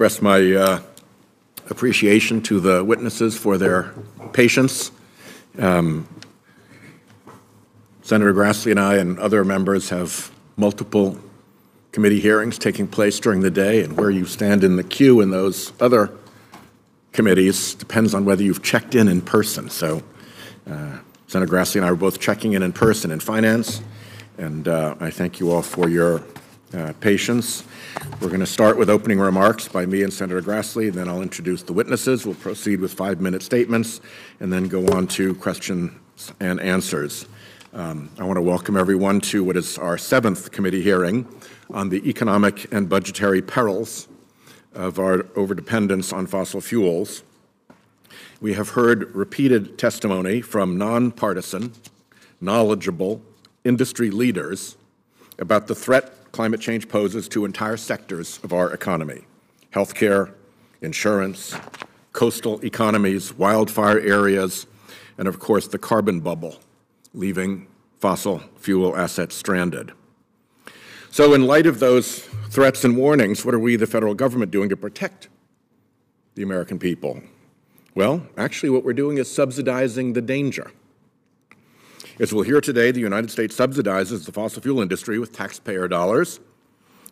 express my appreciation to the witnesses for their patience. Senator Grassley and I and other members have multiple committee hearings taking place during the day, and where you stand in the queue in those other committees depends on whether you've checked in person. So Senator Grassley and I were both checking in person in finance, and I thank you all for your patience. We're going to start with opening remarks by me and Senator Grassley, then I'll introduce the witnesses. We'll proceed with 5-minute statements and then go on to questions and answers. I want to welcome everyone to what is our 7th committee hearing on the economic and budgetary perils of our overdependence on fossil fuels. We have heard repeated testimony from nonpartisan, knowledgeable industry leaders about the threat climate change poses to entire sectors of our economy: healthcare, insurance, coastal economies, wildfire areas, and of course the carbon bubble, leaving fossil fuel assets stranded. So in light of those threats and warnings, what are we, the federal government, doing to protect the American people? Well, actually what we're doing is subsidizing the danger. As we'll hear today, the United States subsidizes the fossil fuel industry with taxpayer dollars.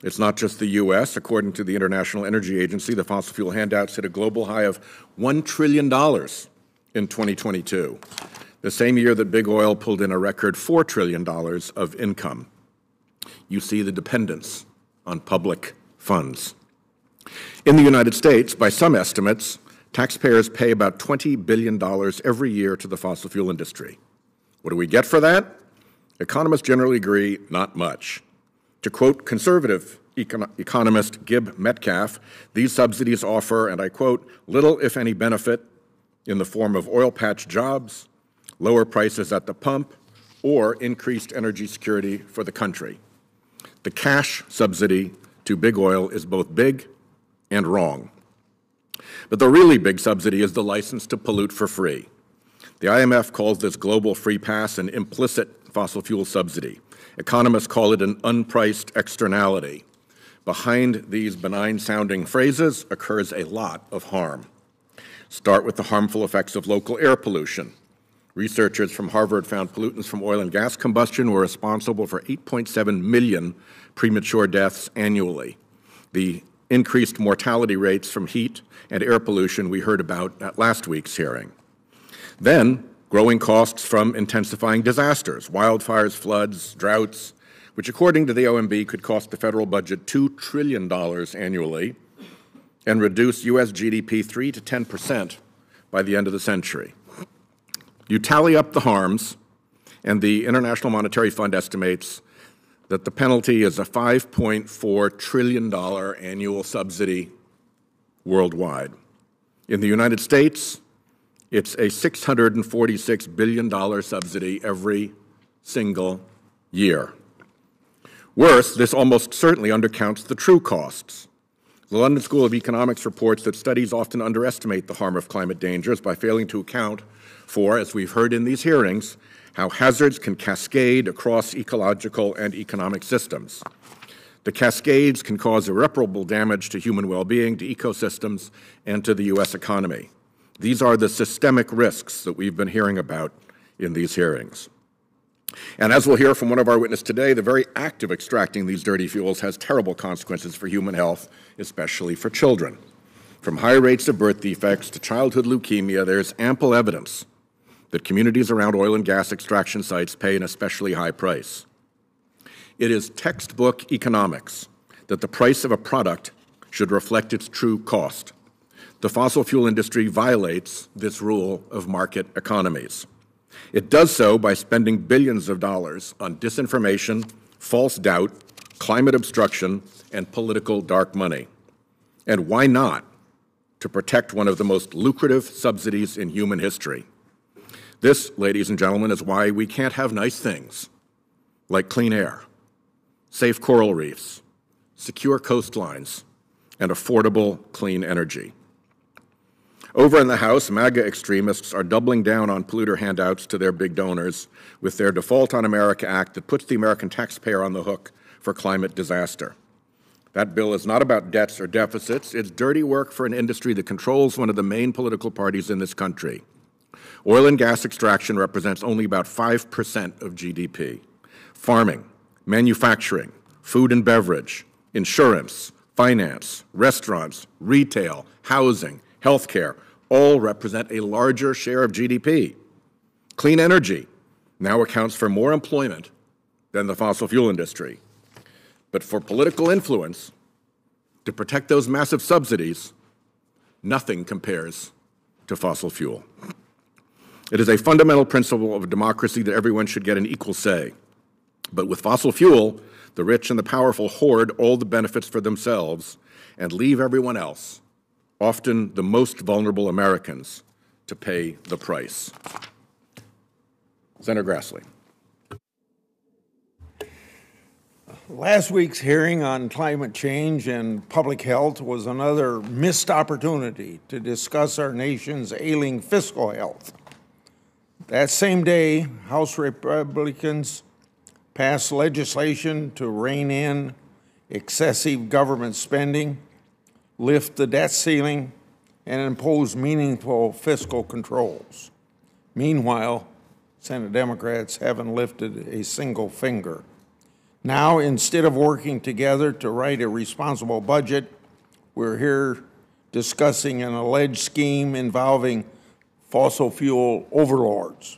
It's not just the U.S. According to the International Energy Agency, the fossil fuel handouts hit a global high of $1 trillion in 2022, the same year that big oil pulled in a record $4 trillion of income. You see the dependence on public funds. In the United States, by some estimates, taxpayers pay about $20 billion every year to the fossil fuel industry. What do we get for that? Economists generally agree, not much. To quote conservative economist Gib Metcalf, these subsidies offer, and I quote, little if any benefit in the form of oil patch jobs, lower prices at the pump, or increased energy security for the country. The cash subsidy to big oil is both big and wrong. But the really big subsidy is the license to pollute for free. The IMF calls this global free pass an implicit fossil fuel subsidy. Economists call it an unpriced externality. Behind these benign-sounding phrases occurs a lot of harm. Start with the harmful effects of local air pollution. Researchers from Harvard found pollutants from oil and gas combustion were responsible for 8.7 million premature deaths annually. The increased mortality rates from heat and air pollution we heard about at last week's hearing. Then, growing costs from intensifying disasters, wildfires, floods, droughts, which according to the OMB could cost the federal budget $2 trillion annually and reduce U.S. GDP 3 to 10% by the end of the century. You tally up the harms, and the International Monetary Fund estimates that the penalty is a $5.4 trillion annual subsidy worldwide. In the United States, it's a $646 billion subsidy every single year. Worse, this almost certainly undercounts the true costs. The London School of Economics reports that studies often underestimate the harm of climate dangers by failing to account for, as we've heard in these hearings, how hazards can cascade across ecological and economic systems. The cascades can cause irreparable damage to human well-being, to ecosystems, and to the U.S. economy. These are the systemic risks that we've been hearing about in these hearings. And as we'll hear from one of our witnesses today, the very act of extracting these dirty fuels has terrible consequences for human health, especially for children. From high rates of birth defects to childhood leukemia, there's ample evidence that communities around oil and gas extraction sites pay an especially high price. It is textbook economics that the price of a product should reflect its true cost. The fossil fuel industry violates this rule of market economies. It does so by spending billions of dollars on disinformation, false doubt, climate obstruction, and political dark money. And why not? To protect one of the most lucrative subsidies in human history. This, ladies and gentlemen, is why we can't have nice things like clean air, safe coral reefs, secure coastlines, and affordable clean energy. Over in the House, MAGA extremists are doubling down on polluter handouts to their big donors with their Default on America Act that puts the American taxpayer on the hook for climate disaster. That bill is not about debts or deficits. It's dirty work for an industry that controls one of the main political parties in this country. Oil and gas extraction represents only about 5% of GDP. Farming, manufacturing, food and beverage, insurance, finance, restaurants, retail, housing, healthcare, all represent a larger share of GDP. Clean energy now accounts for more employment than the fossil fuel industry. But for political influence, to protect those massive subsidies, nothing compares to fossil fuel. It is a fundamental principle of democracy that everyone should get an equal say. But with fossil fuel, the rich and the powerful hoard all the benefits for themselves and leave everyone else, often the most vulnerable Americans, to pay the price. Senator Grassley. Last week's hearing on climate change and public health was another missed opportunity to discuss our nation's ailing fiscal health. That same day, House Republicans passed legislation to rein in excessive government spending, lift the debt ceiling, and impose meaningful fiscal controls. Meanwhile, Senate Democrats haven't lifted a single finger. Now, instead of working together to write a responsible budget, we're here discussing an alleged scheme involving fossil fuel overlords.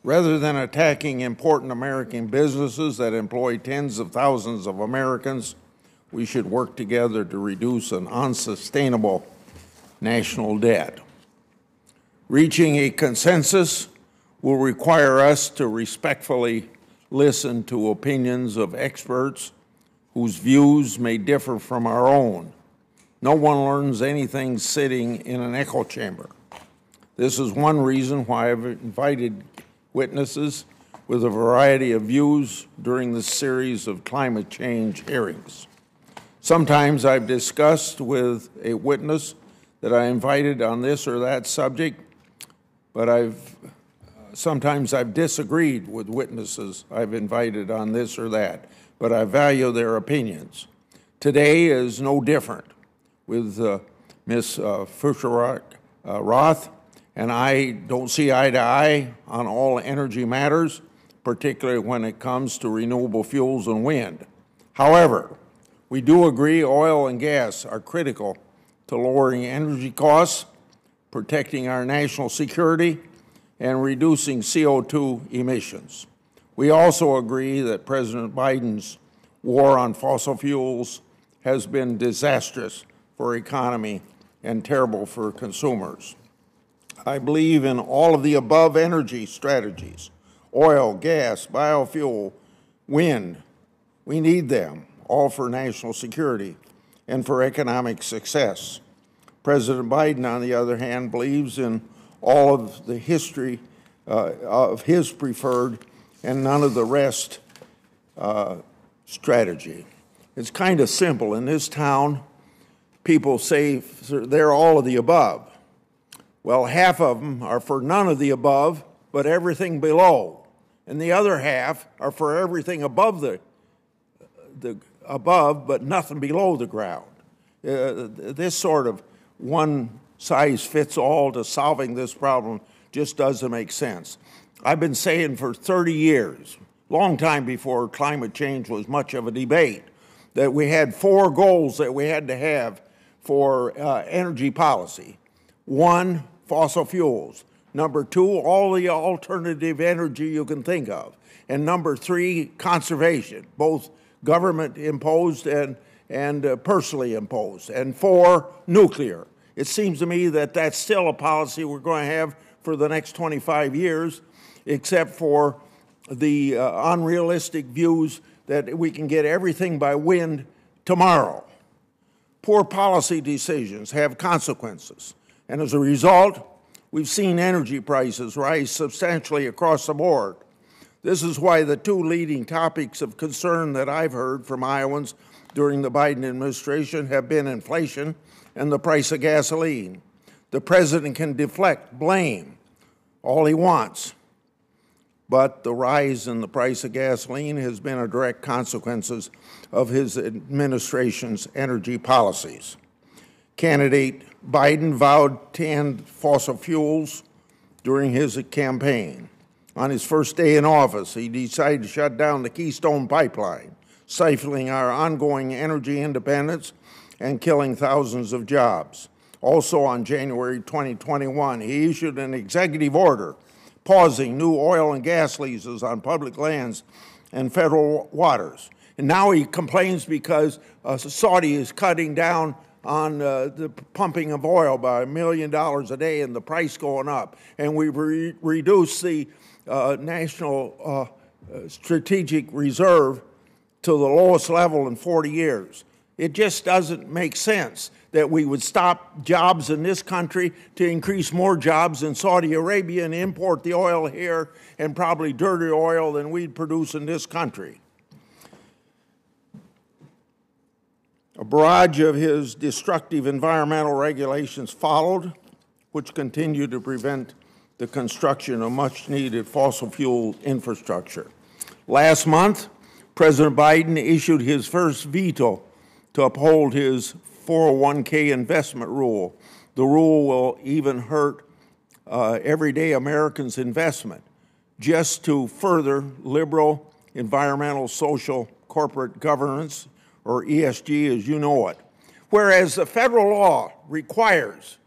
Rather than attacking important American businesses that employ tens of thousands of Americans, we should work together to reduce an unsustainable national debt. Reaching a consensus will require us to respectfully listen to opinions of experts whose views may differ from our own. No one learns anything sitting in an echo chamber. This is one reason why I've invited witnesses with a variety of views during this series of climate change hearings. Sometimes I've discussed with a witness that I invited on this or that subject, but sometimes I've disagreed with witnesses I've invited on this or that, but I value their opinions. Today is no different with Ms. Fischer-Roth, and I don't see eye to eye on all energy matters, particularly when it comes to renewable fuels and wind. However, we do agree oil and gas are critical to lowering energy costs, protecting our national security, and reducing CO2 emissions. We also agree that President Biden's war on fossil fuels has been disastrous for economy and terrible for consumers. I believe in all of the above energy strategies: oil, gas, biofuel, wind. We need them, all for national security and for economic success. President Biden, on the other hand, believes in all of the history of his preferred and none of the rest strategy. It's kind of simple. In this town, people say they're all of the above. Well, half of them are for none of the above, but everything below. And the other half are for everything above the above, but nothing below the ground. This sort of one-size-fits-all to solving this problem just doesn't make sense. I've been saying for 30 years, long time before climate change was much of a debate, that we had 4 goals that we had to have for energy policy. 1, fossil fuels. Number 2, all the alternative energy you can think of. And number 3, conservation, both government imposed and personally imposed. And 4, nuclear. It seems to me that that's still a policy we're going to have for the next 25 years, except for the unrealistic views that we can get everything by wind tomorrow. Poor policy decisions have consequences, and as a result, we've seen energy prices rise substantially across the board. This is why the 2 leading topics of concern that I've heard from Iowans during the Biden administration have been inflation and the price of gasoline. The president can deflect blame all he wants, but the rise in the price of gasoline has been a direct consequence of his administration's energy policies. Candidate Biden vowed to end fossil fuels during his campaign. On his first day in office, he decided to shut down the Keystone Pipeline, stifling our ongoing energy independence and killing thousands of jobs. Also on January 2021, he issued an executive order pausing new oil and gas leases on public lands and federal waters. And now he complains because Saudi is cutting down on the pumping of oil by $1 million a day and the price going up. And we've reduced the National Strategic Reserve to the lowest level in 40 years. It just doesn't make sense that we would stop jobs in this country to increase more jobs in Saudi Arabia and import the oil here, and probably dirtier oil than we'd produce in this country. A barrage of his destructive environmental regulations followed, which continue to prevent the construction of much-needed fossil fuel infrastructure. Last month, President Biden issued his first veto to uphold his 401k investment rule. The rule will even hurt everyday Americans' investment, just to further liberal environmental, social, corporate governance, or ESG as you know it. Whereas the federal law requires,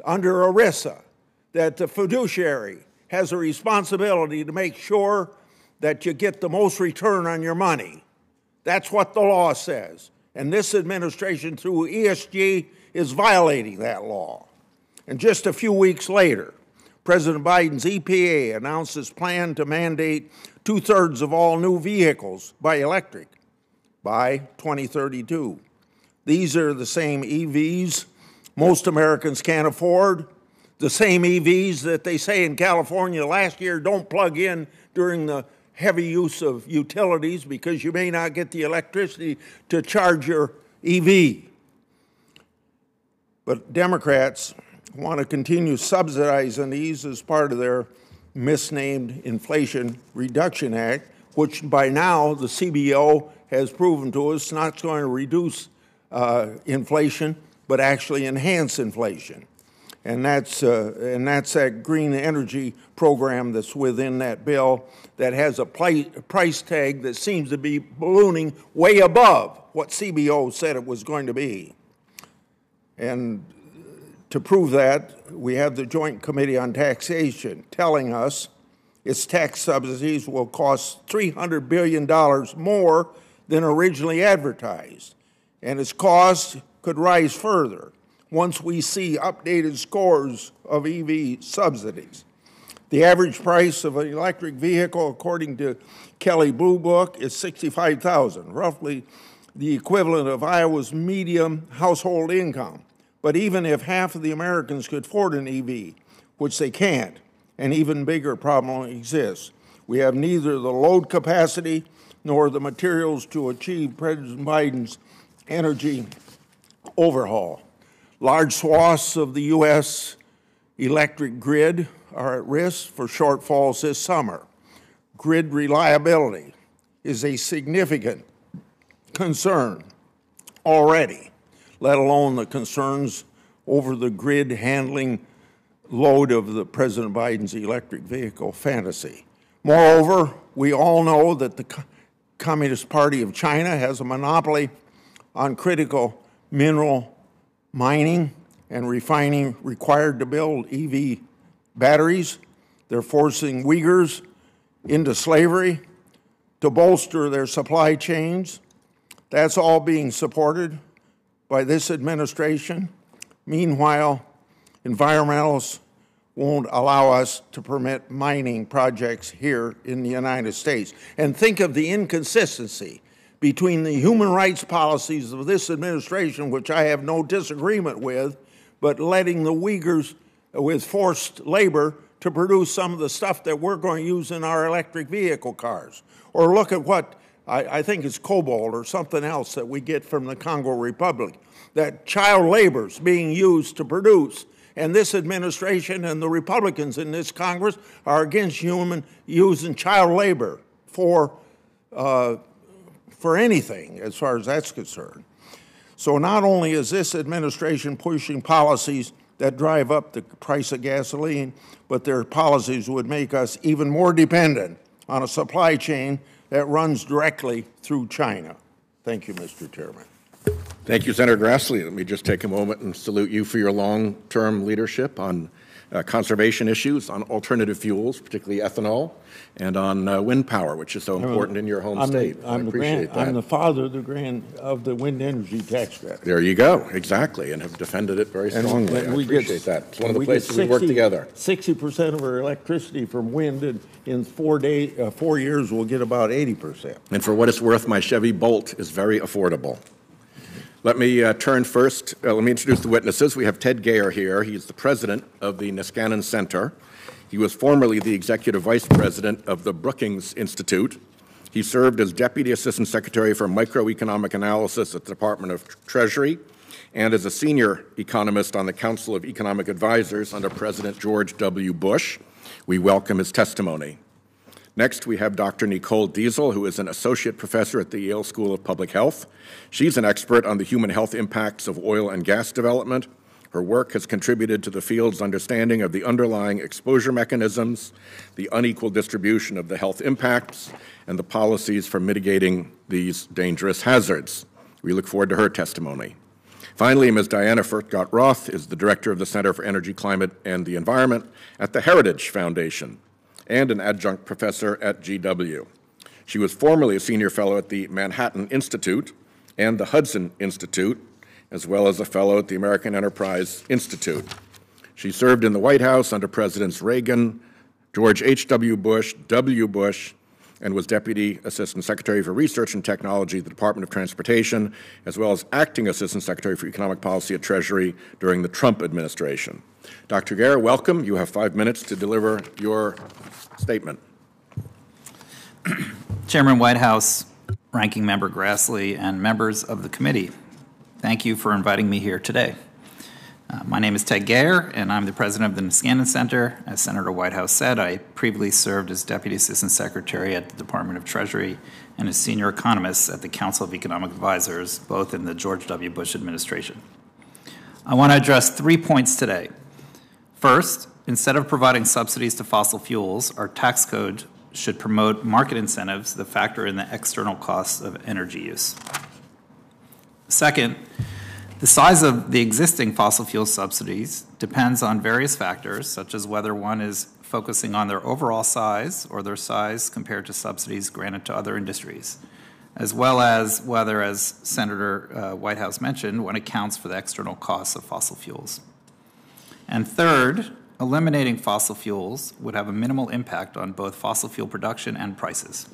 under ERISA, that the fiduciary has a responsibility to make sure that you get the most return on your money. That's what the law says. And this administration, through ESG, is violating that law. And just a few weeks later, President Biden's EPA announced its plan to mandate 2/3 of all new vehicles by electric by 2032. These are the same EVs most Americans can't afford, the same EVs that they say in California last year don't plug in during the heavy use of utilities because you may not get the electricity to charge your EV. But Democrats want to continue subsidizing these as part of their misnamed Inflation Reduction Act, which by now the CBO has proven to us not going to reduce inflation, but actually enhance inflation. And that's that green energy program that's within that bill that has a price tag that seems to be ballooning way above what CBO said it was going to be. And to prove that, we have the Joint Committee on Taxation telling us its tax subsidies will cost $300 billion more than originally advertised, and its costs could rise further once we see updated scores of EV subsidies. The average price of an electric vehicle, according to Kelley Blue Book, is $65,000, roughly the equivalent of Iowa's median household income. But even if half of the Americans could afford an EV, which they can't, an even bigger problem exists. We have neither the load capacity nor the materials to achieve President Biden's energy overhaul. Large swaths of the U.S. electric grid are at risk for shortfalls this summer. Grid reliability is a significant concern already, let alone the concerns over the grid handling load of the President Biden's electric vehicle fantasy. Moreover, we all know that the Communist Party of China has a monopoly on critical mineral mining and refining required to build EV batteries. They're forcing Uyghurs into slavery to bolster their supply chains. That's all being supported by this administration. Meanwhile, environmentalists won't allow us to permit mining projects here in the United States. And think of the inconsistency between the human rights policies of this administration, which I have no disagreement with, but letting the Uyghurs with forced labor to produce some of the stuff that we're going to use in our electric vehicle cars. Or look at what I think it's cobalt or something else that we get from the Congo Republic, that child labor is being used to produce. And this administration and the Republicans in this Congress are against using child labor for anything as far as that's concerned. So not only is this administration pushing policies that drive up the price of gasoline, but their policies would make us even more dependent on a supply chain that runs directly through China. Thank you, Mr. Chairman. Thank you, Senator Grassley. Let me just take a moment and salute you for your long-term leadership on conservation issues, on alternative fuels, particularly ethanol, and on wind power, which is so important in your home state. I appreciate that. I'm the father of the wind energy tax credit. There you go, exactly, and have defended it very strongly. I appreciate that. It's one of the places we work together. 60% of our electricity from wind, and in 4 years we'll get about 80%. And for what it's worth, my Chevy Bolt is very affordable. Let me turn first. Let me introduce the witnesses. We have Ted Gayer here. He's the president of the Niskanen Center. He was formerly the executive vice president of the Brookings Institute. He served as deputy assistant secretary for microeconomic analysis at the Department of Treasury and as a senior economist on the Council of Economic Advisors under President George W. Bush. We welcome his testimony. Next, we have Dr. Nicole Diesel, who is an associate professor at the Yale School of Public Health. She's an expert on the human health impacts of oil and gas development. Her work has contributed to the field's understanding of the underlying exposure mechanisms, the unequal distribution of the health impacts, and the policies for mitigating these dangerous hazards. We look forward to her testimony. Finally, Ms. Diana Furchtgott-Roth is the director of the Center for Energy, Climate, and the Environment at the Heritage Foundation and an adjunct professor at GW. She was formerly a senior fellow at the Manhattan Institute and the Hudson Institute, as well as a fellow at the American Enterprise Institute. She served in the White House under Presidents Reagan, George H.W. Bush, W. Bush, and was Deputy Assistant Secretary for Research and Technology at the Department of Transportation, as well as Acting Assistant Secretary for Economic Policy at Treasury during the Trump administration. Dr. Gayer, welcome. You have 5 minutes to deliver your statement. Chairman Whitehouse, Ranking Member Grassley, and members of the committee, thank you for inviting me here today. My name is Ted Gayer, and I'm the president of the Niskanen Center. As Senator Whitehouse said, I previously served as Deputy Assistant Secretary at the Department of Treasury and as Senior Economist at the Council of Economic Advisors, both in the George W. Bush administration. I want to address 3 points today. First, instead of providing subsidies to fossil fuels, our tax code should promote market incentives that factor in the external costs of energy use. Second, the size of the existing fossil fuel subsidies depends on various factors, such as whether one is focusing on their overall size or their size compared to subsidies granted to other industries, as well as whether, as Senator Whitehouse mentioned, one accounts for the external costs of fossil fuels. And third, eliminating fossil fuels would have a minimal impact on both fossil fuel production and prices.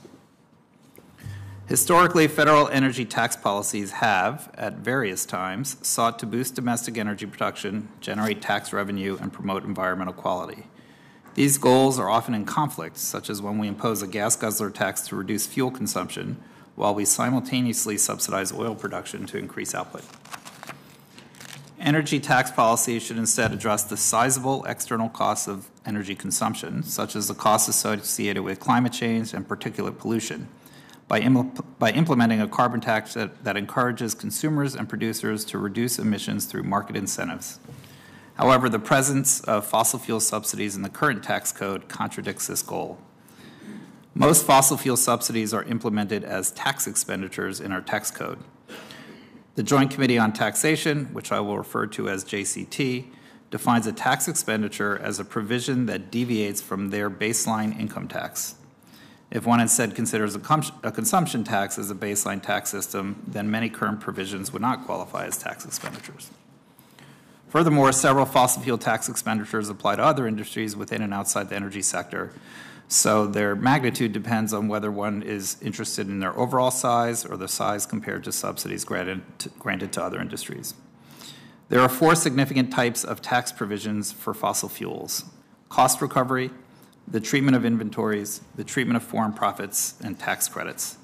Historically, federal energy tax policies have, at various times, sought to boost domestic energy production, generate tax revenue, and promote environmental quality. These goals are often in conflict, such as when we impose a gas guzzler tax to reduce fuel consumption, while we simultaneously subsidize oil production to increase output. Energy tax policy should instead address the sizable external costs of energy consumption, such as the costs associated with climate change and particulate pollution, by implementing a carbon tax that encourages consumers and producers to reduce emissions through market incentives. However, the presence of fossil fuel subsidies in the current tax code contradicts this goal. Most fossil fuel subsidies are implemented as tax expenditures in our tax code. The Joint Committee on Taxation, which I will refer to as JCT, defines a tax expenditure as a provision that deviates from their baseline income tax. If one instead considers a consumption tax as a baseline tax system, then many current provisions would not qualify as tax expenditures. Furthermore, several fossil fuel tax expenditures apply to other industries within and outside the energy sector, so their magnitude depends on whether one is interested in their overall size or the size compared to subsidies granted to other industries. There are 4 significant types of tax provisions for fossil fuels: cost recovery, the treatment of inventories, the treatment of foreign profits, and tax credits.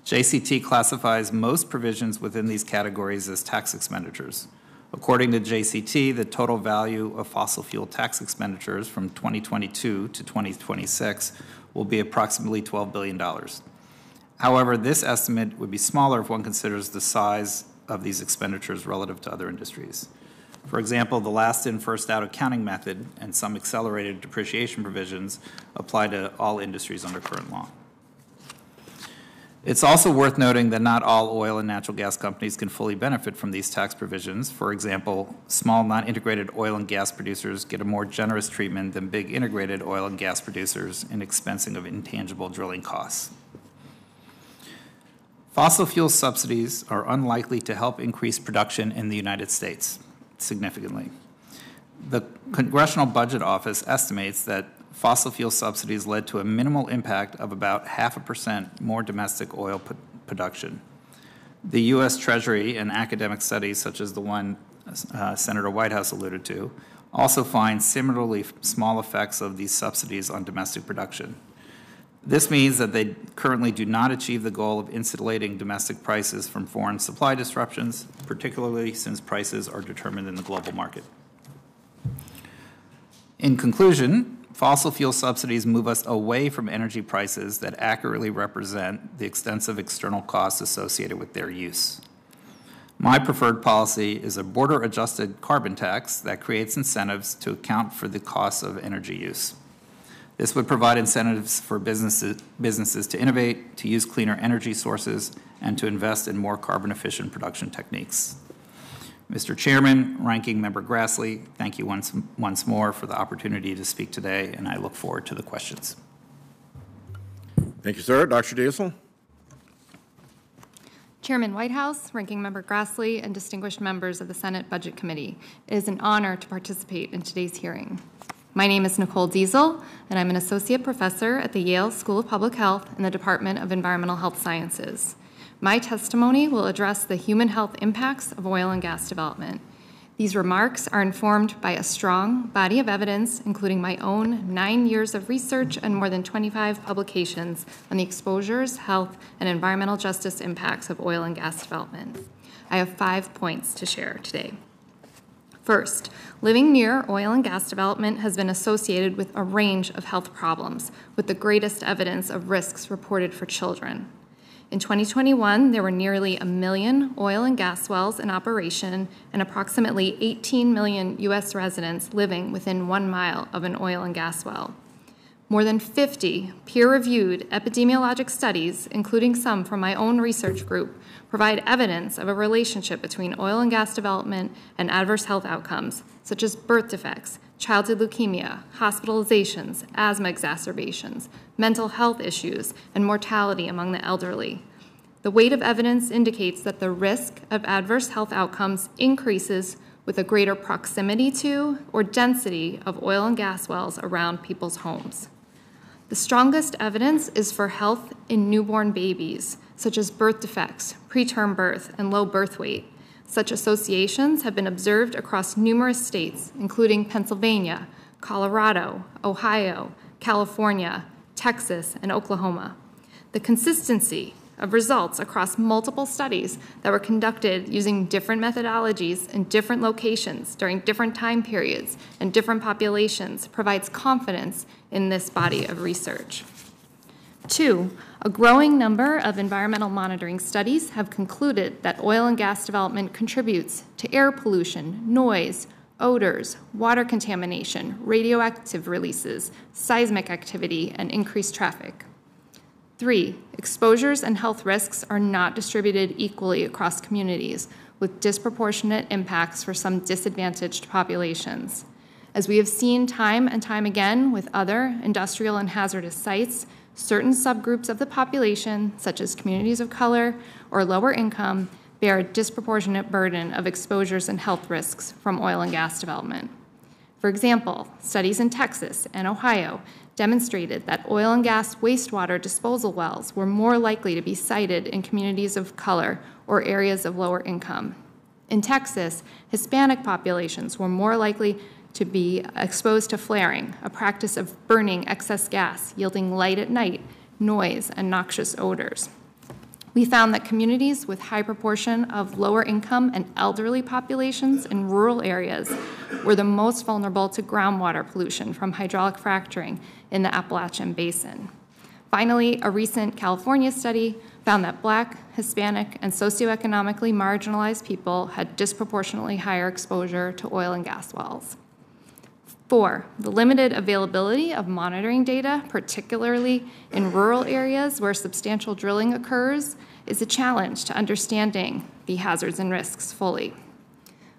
JCT classifies most provisions within these categories as tax expenditures. According to JCT, the total value of fossil fuel tax expenditures from 2022 to 2026 will be approximately $12 billion. However, this estimate would be smaller if one considers the size of these expenditures relative to other industries. For example, the last-in, first-out accounting method and some accelerated depreciation provisions apply to all industries under current law. It's also worth noting that not all oil and natural gas companies can fully benefit from these tax provisions. For example, small non-integrated oil and gas producers get a more generous treatment than big integrated oil and gas producers in expensing of intangible drilling costs. Fossil fuel subsidies are unlikely to help increase production in the United States significantly. The Congressional Budget Office estimates that fossil fuel subsidies led to a minimal impact of about 0.5% more domestic oil production. The U.S. Treasury and academic studies, such as the one Senator Whitehouse alluded to, also find similarly small effects of these subsidies on domestic production. This means that they currently do not achieve the goal of insulating domestic prices from foreign supply disruptions, particularly since prices are determined in the global market. In conclusion, fossil fuel subsidies move us away from energy prices that accurately represent the extensive external costs associated with their use. My preferred policy is a border-adjusted carbon tax that creates incentives to account for the costs of energy use. This would provide incentives for businesses to innovate, to use cleaner energy sources, and to invest in more carbon-efficient production techniques. Mr. Chairman, Ranking Member Grassley, thank you once more for the opportunity to speak today, and I look forward to the questions. Thank you, sir. Dr. Diesel. Chairman Whitehouse, Ranking Member Grassley, and distinguished members of the Senate Budget Committee, it is an honor to participate in today's hearing. My name is Nicole Diesel, and I'm an associate professor at the Yale School of Public Health in the Department of Environmental Health Sciences. My testimony will address the human health impacts of oil and gas development. These remarks are informed by a strong body of evidence, including my own 9 years of research and more than 25 publications on the exposures, health, and environmental justice impacts of oil and gas development. I have 5 points to share today. First, living near oil and gas development has been associated with a range of health problems, with the greatest evidence of risks reported for children. In 2021, there were nearly 1 million oil and gas wells in operation and approximately 18 million U.S. residents living within 1 mile of an oil and gas well. More than 50 peer-reviewed epidemiologic studies, including some from my own research group, provide evidence of a relationship between oil and gas development and adverse health outcomes, such as birth defects, childhood leukemia, hospitalizations, asthma exacerbations, mental health issues, and mortality among the elderly. The weight of evidence indicates that the risk of adverse health outcomes increases with a greater proximity to or density of oil and gas wells around people's homes. The strongest evidence is for health in newborn babies, such as birth defects, preterm birth, and low birth weight. Such associations have been observed across numerous states, including Pennsylvania, Colorado, Ohio, California, Texas, and Oklahoma. The consistency of results across multiple studies that were conducted using different methodologies in different locations during different time periods and different populations provides confidence in this body of research. 2, a growing number of environmental monitoring studies have concluded that oil and gas development contributes to air pollution, noise, odors, water contamination, radioactive releases, seismic activity, and increased traffic. 3, exposures and health risks are not distributed equally across communities, with disproportionate impacts for some disadvantaged populations. As we have seen time and time again with other industrial and hazardous sites, certain subgroups of the population, such as communities of color or lower income, bear a disproportionate burden of exposures and health risks from oil and gas development. For example, studies in Texas and Ohio demonstrated that oil and gas wastewater disposal wells were more likely to be sited in communities of color or areas of lower income. In Texas, Hispanic populations were more likely to be exposed to flaring, a practice of burning excess gas, yielding light at night, noise, and noxious odors. We found that communities with high proportion of lower income and elderly populations in rural areas were the most vulnerable to groundwater pollution from hydraulic fracturing in the Appalachian Basin. Finally, a recent California study found that Black, Hispanic, and socioeconomically marginalized people had disproportionately higher exposure to oil and gas wells. 4, the limited availability of monitoring data, particularly in rural areas where substantial drilling occurs, is a challenge to understanding the hazards and risks fully.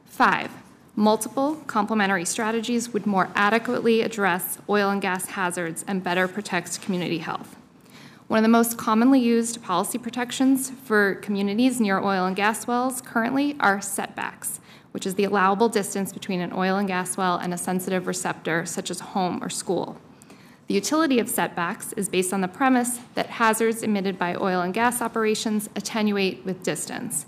5, multiple complementary strategies would more adequately address oil and gas hazards and better protect community health. One of the most commonly used policy protections for communities near oil and gas wells currently are setbacks, which is the allowable distance between an oil and gas well and a sensitive receptor, such as a home or school. The utility of setbacks is based on the premise that hazards emitted by oil and gas operations attenuate with distance.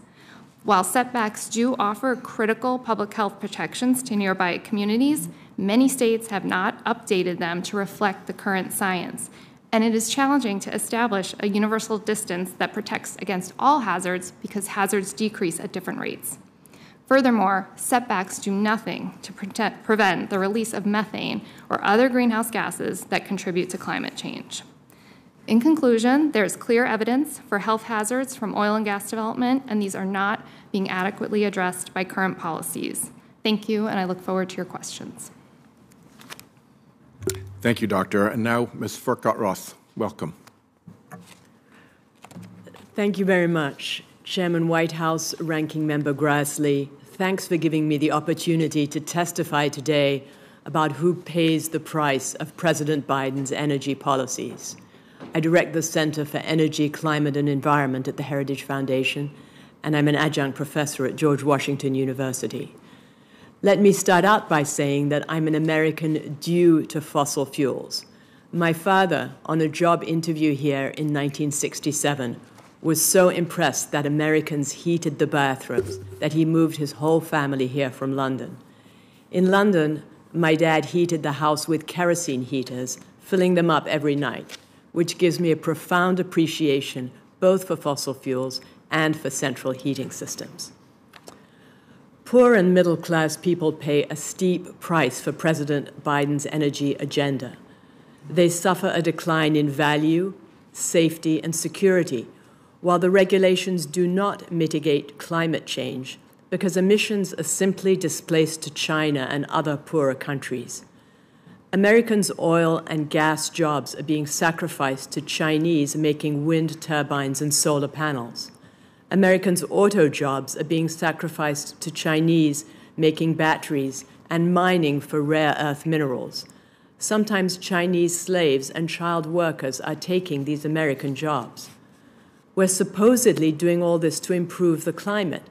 While setbacks do offer critical public health protections to nearby communities, many states have not updated them to reflect the current science, and it is challenging to establish a universal distance that protects against all hazards because hazards decrease at different rates. Furthermore, setbacks do nothing to prevent the release of methane or other greenhouse gases that contribute to climate change. In conclusion, there is clear evidence for health hazards from oil and gas development, and these are not being adequately addressed by current policies. Thank you, and I look forward to your questions. Thank you, Doctor. And now, Ms. Furchtgott-Ross, welcome. Thank you very much. Chairman Whitehouse, Ranking Member Grassley, thanks for giving me the opportunity to testify today about who pays the price of President Biden's energy policies. I direct the Center for Energy, Climate, and Environment at the Heritage Foundation, and I'm an adjunct professor at George Washington University. Let me start out by saying that I'm an American due to fossil fuels. My father, on a job interview here in 1967, was so impressed that Americans heated the bathrooms that he moved his whole family here from London. In London, my dad heated the house with kerosene heaters, filling them up every night, which gives me a profound appreciation both for fossil fuels and for central heating systems. Poor and middle-class people pay a steep price for President Biden's energy agenda. They suffer a decline in value, safety, and security, while the regulations do not mitigate climate change because emissions are simply displaced to China and other poorer countries. Americans' oil and gas jobs are being sacrificed to Chinese making wind turbines and solar panels. Americans' auto jobs are being sacrificed to Chinese making batteries and mining for rare earth minerals. Sometimes Chinese slaves and child workers are taking these American jobs. We're supposedly doing all this to improve the climate,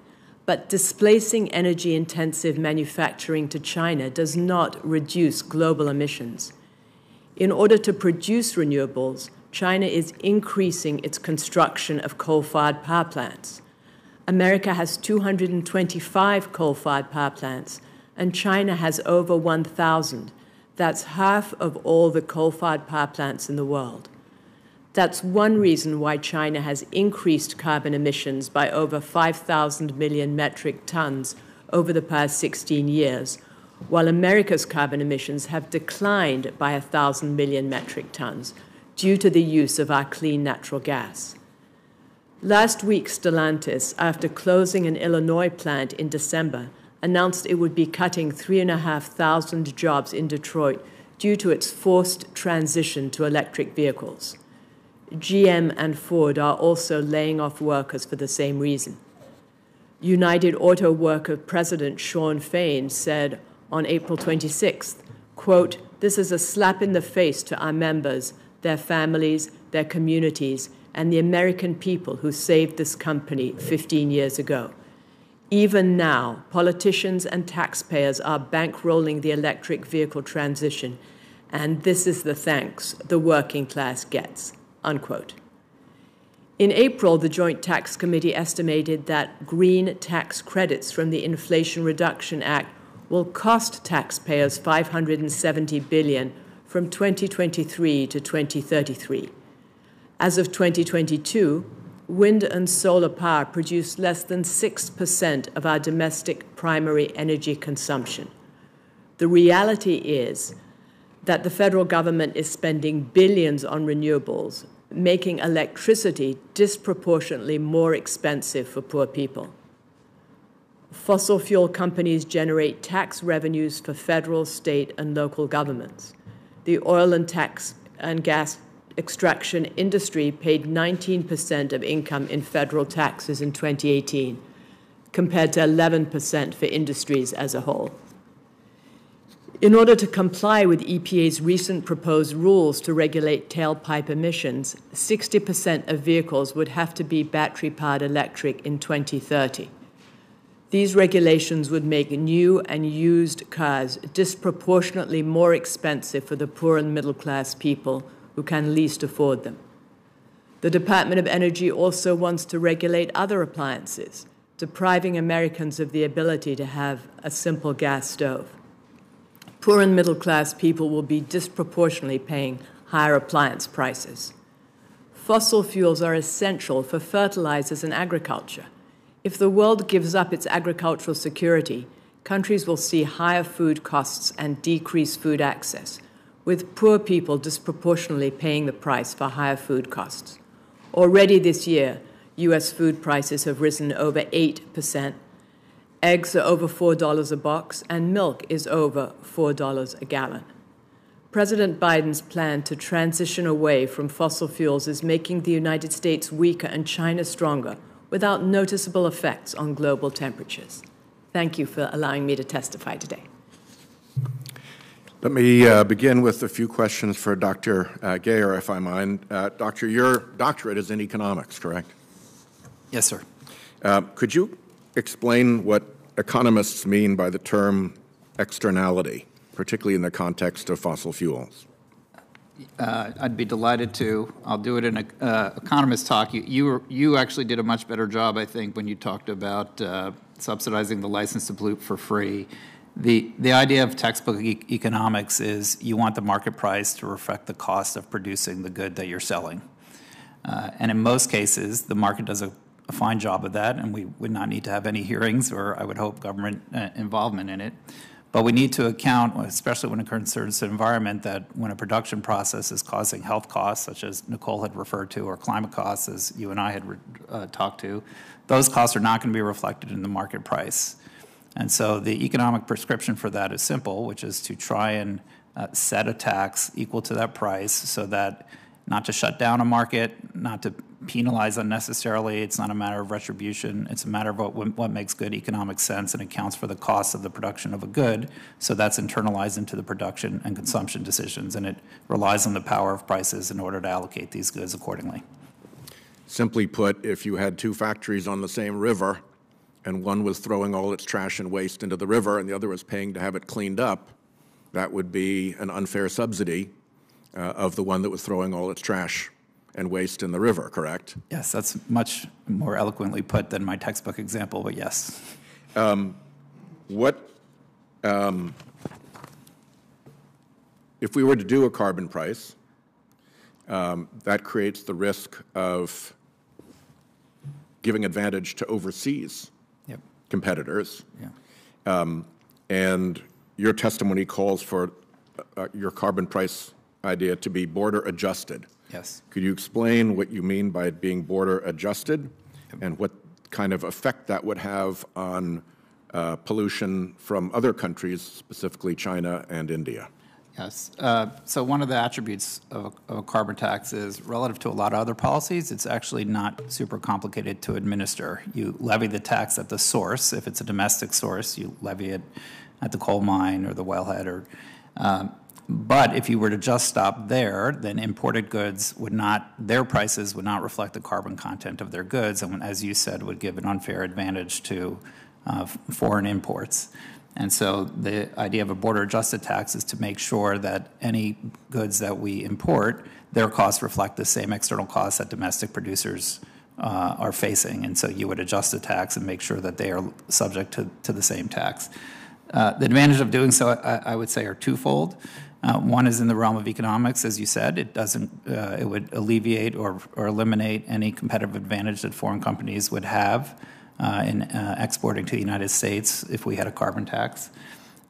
but displacing energy-intensive manufacturing to China does not reduce global emissions. In order to produce renewables, China is increasing its construction of coal-fired power plants. America has 225 coal-fired power plants, and China has over 1,000. That's half of all the coal-fired power plants in the world. That's one reason why China has increased carbon emissions by over 5,000 million metric tons over the past 16 years, while America's carbon emissions have declined by 1,000 million metric tons due to the use of our clean natural gas. Last week, Stellantis, after closing an Illinois plant in December, announced it would be cutting 3,500 jobs in Detroit due to its forced transition to electric vehicles. GM and Ford are also laying off workers for the same reason. United Auto Worker President Shawn Fain said on April 26th, quote, "This is a slap in the face to our members, their families, their communities, and the American people who saved this company 15 years ago. Even now, politicians and taxpayers are bankrolling the electric vehicle transition, and this is the thanks the working class gets." Unquote. In April, the Joint Tax Committee estimated that green tax credits from the Inflation Reduction Act will cost taxpayers $570 billion from 2023 to 2033. As of 2022, wind and solar power produce less than 6% of our domestic primary energy consumption. The reality is that the federal government is spending billions on renewables, making electricity disproportionately more expensive for poor people. Fossil fuel companies generate tax revenues for federal, state, and local governments. The oil and gas extraction industry paid 19% of income in federal taxes in 2018, compared to 11% for industries as a whole. In order to comply with EPA's recent proposed rules to regulate tailpipe emissions, 60% of vehicles would have to be battery-powered electric in 2030. These regulations would make new and used cars disproportionately more expensive for the poor and middle-class people who can least afford them. The Department of Energy also wants to regulate other appliances, depriving Americans of the ability to have a simple gas stove. Poor and middle-class people will be disproportionately paying higher appliance prices. Fossil fuels are essential for fertilizers and agriculture. If the world gives up its agricultural security, countries will see higher food costs and decreased food access, with poor people disproportionately paying the price for higher food costs. Already this year, U.S. food prices have risen over 8%. Eggs are over $4 a box, and milk is over $4 a gallon. President Biden's plan to transition away from fossil fuels is making the United States weaker and China stronger, without noticeable effects on global temperatures. Thank you for allowing me to testify today. Let me begin with a few questions for Dr. Geyer, if I mind. Doctor, your doctorate is in economics, correct? Yes, sir. Could you explain what economists mean by the term externality, particularly in the context of fossil fuels? I'd be delighted to. I'll do it in an economist talk. You actually did a much better job, I think, when you talked about subsidizing the license to pollute for free. The idea of textbook economics is you want the market price to reflect the cost of producing the good that you're selling. And in most cases, the market does a fine job of that, and we would not need to have any hearings or, I would hope, government involvement in it. But we need to account, especially when it concerns the environment, that when a production process is causing health costs, such as Nicole had referred to, or climate costs, as you and I had talked to, those costs are not going to be reflected in the market price. And so the economic prescription for that is simple, which is to try and set a tax equal to that price so that not to shut down a market, not to penalize unnecessarily. It's not a matter of retribution. It's a matter of what makes good economic sense and accounts for the cost of the production of a good. So that's internalized into the production and consumption decisions, and it relies on the power of prices in order to allocate these goods accordingly. Simply put, if you had two factories on the same river, and one was throwing all its trash and waste into the river, and the other was paying to have it cleaned up, that would be an unfair subsidy of the one that was throwing all its trash and waste in the river, correct? Yes, that's much more eloquently put than my textbook example, but yes. If we were to do a carbon price, that creates the risk of giving advantage to overseas competitors. Yeah. And your testimony calls for your carbon price idea to be border adjusted. Yes. Could you explain what you mean by it being border adjusted and what kind of effect that would have on pollution from other countries, specifically China and India? Yes. So one of the attributes of a carbon tax is relative to a lot of other policies, it's actually not super complicated to administer. You levy the tax at the source. If it's a domestic source, you levy it at the coal mine or the wellhead. But if you were to just stop there, then imported goods their prices would not reflect the carbon content of their goods, and as you said, would give an unfair advantage to foreign imports. And so the idea of a border-adjusted tax is to make sure that any goods that we import, their costs reflect the same external costs that domestic producers are facing. And so you would adjust the tax and make sure that they are subject to the same tax. The advantage of doing so, I would say, are twofold. One is in the realm of economics, as you said. It would alleviate or eliminate any competitive advantage that foreign companies would have in exporting to the United States if we had a carbon tax.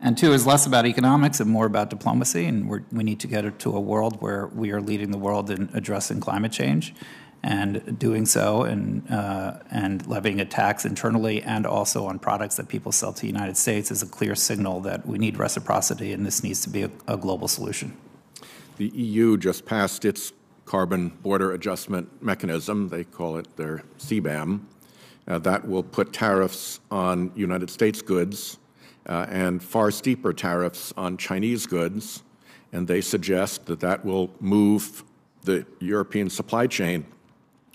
And two is less about economics and more about diplomacy, and we need to get to a world where we are leading the world in addressing climate change, and doing so and levying a tax internally and also on products that people sell to the United States is a clear signal that we need reciprocity, and this needs to be a global solution. The EU just passed its carbon border adjustment mechanism. They call it their CBAM. That will put tariffs on United States goods and far steeper tariffs on Chinese goods, and they suggest that that will move the European supply chain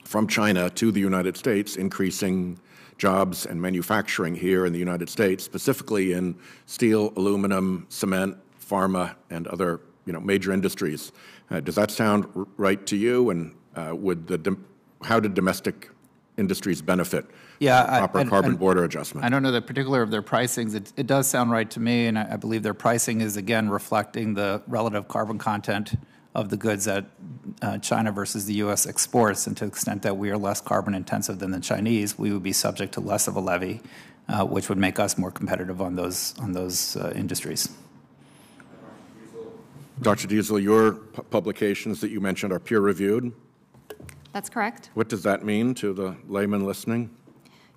from China to the United States, increasing jobs and manufacturing here in the United States, specifically in steel, aluminum, cement, pharma, and other major industries. Does that sound right to you? And how did domestic industries benefit proper carbon border adjustment? I don't know the particular of their pricings. It does sound right to me, and I believe their pricing is, again, reflecting the relative carbon content of the goods that China versus the U.S. exports, and to the extent that we are less carbon intensive than the Chinese, we would be subject to less of a levy, which would make us more competitive on those industries. Dr. Diesel, your publications that you mentioned are peer-reviewed? That's correct. What does that mean to the layman listening?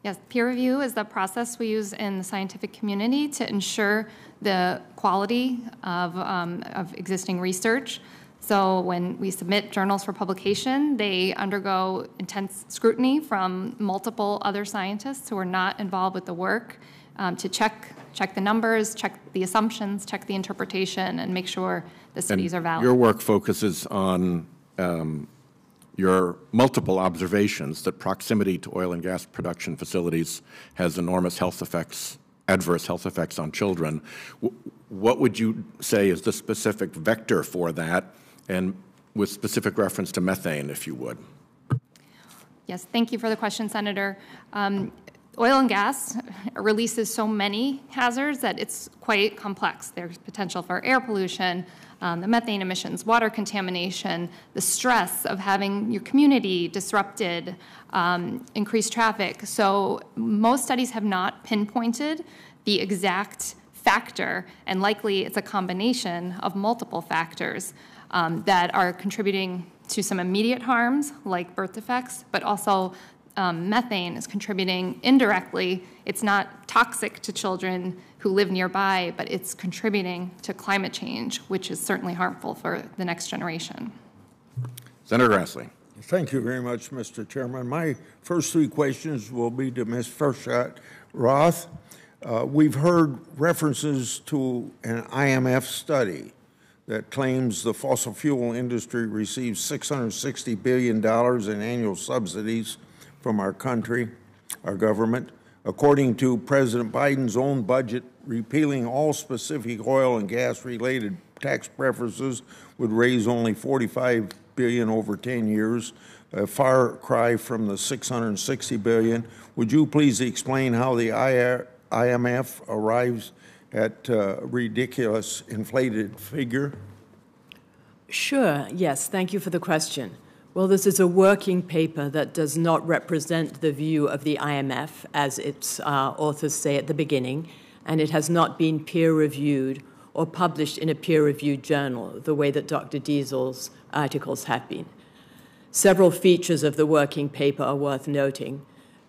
Yes, peer review is the process we use in the scientific community to ensure the quality of existing research. So when we submit journals for publication, they undergo intense scrutiny from multiple other scientists who are not involved with the work to check the numbers, check the assumptions, check the interpretation, and make sure the studies are valid. Your work focuses on your multiple observations that proximity to oil and gas production facilities has enormous health effects, adverse health effects on children. What would you say is the specific vector for that, and with specific reference to methane, if you would? Yes, thank you for the question, Senator. Oil and gas releases so many hazards that it's quite complex. There's potential for air pollution, the methane emissions, water contamination, the stress of having your community disrupted, increased traffic. So most studies have not pinpointed the exact factor, and likely it's a combination of multiple factors that are contributing to some immediate harms like birth defects, but also methane is contributing indirectly. It's not toxic to children who live nearby, but it's contributing to climate change, which is certainly harmful for the next generation. Senator Grassley. Thank you very much, Mr. Chairman. My first three questions will be to Ms. Fershott Roth. We've heard references to an IMF study that claims the fossil fuel industry receives $660 billion in annual subsidies from our country, our government. According to President Biden's own budget, repealing all specific oil and gas-related tax preferences would raise only $45 billion over 10 years, a far cry from the $660 billion. Would you please explain how the IMF arrives at a ridiculous inflated figure? Sure, yes, thank you for the question. Well, this is a working paper that does not represent the view of the IMF, as its authors say at the beginning, and it has not been peer-reviewed or published in a peer-reviewed journal, the way that Dr. Diesel's articles have been. Several features of the working paper are worth noting.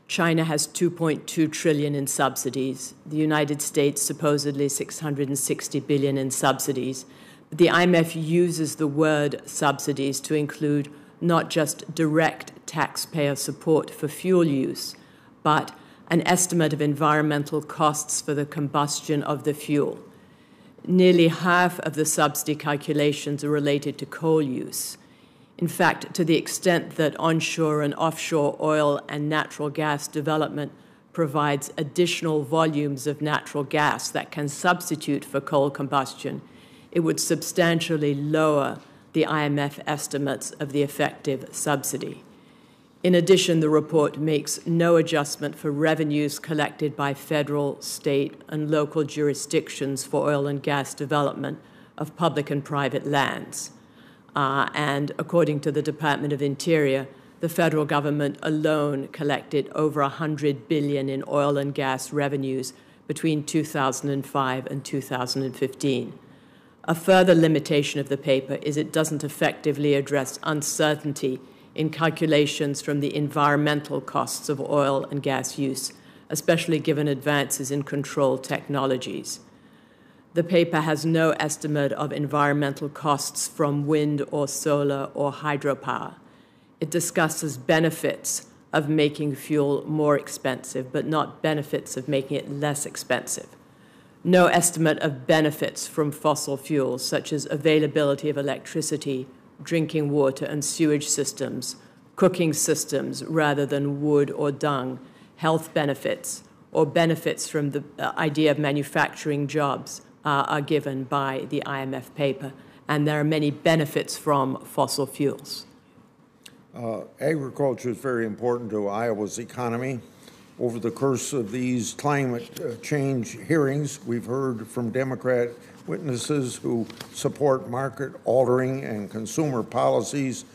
China has $2.2 trillion in subsidies, the United States supposedly $660 billion in subsidies. But the IMF uses the word subsidies to include not just direct taxpayer support for fuel use, but an estimate of environmental costs for the combustion of the fuel. Nearly half of the subsidy calculations are related to coal use. In fact, to the extent that onshore and offshore oil and natural gas development provides additional volumes of natural gas that can substitute for coal combustion, it would substantially lower the IMF estimates of the effective subsidy. In addition, the report makes no adjustment for revenues collected by federal, state, and local jurisdictions for oil and gas development of public and private lands. And according to the Department of Interior, the federal government alone collected over $100 billion in oil and gas revenues between 2005 and 2015. A further limitation of the paper is it doesn't effectively address uncertainty in calculations from the environmental costs of oil and gas use, especially given advances in control technologies. The paper has no estimate of environmental costs from wind or solar or hydropower. It discusses benefits of making fuel more expensive, but not benefits of making it less expensive. No estimate of benefits from fossil fuels, such as availability of electricity, drinking water and sewage systems, cooking systems rather than wood or dung, health benefits, or benefits from the idea of manufacturing jobs are given by the IMF paper. And there are many benefits from fossil fuels. Agriculture is very important to Iowa's economy. Over the course of these climate change hearings, we've heard from Democrat witnesses who support market-altering and consumer policies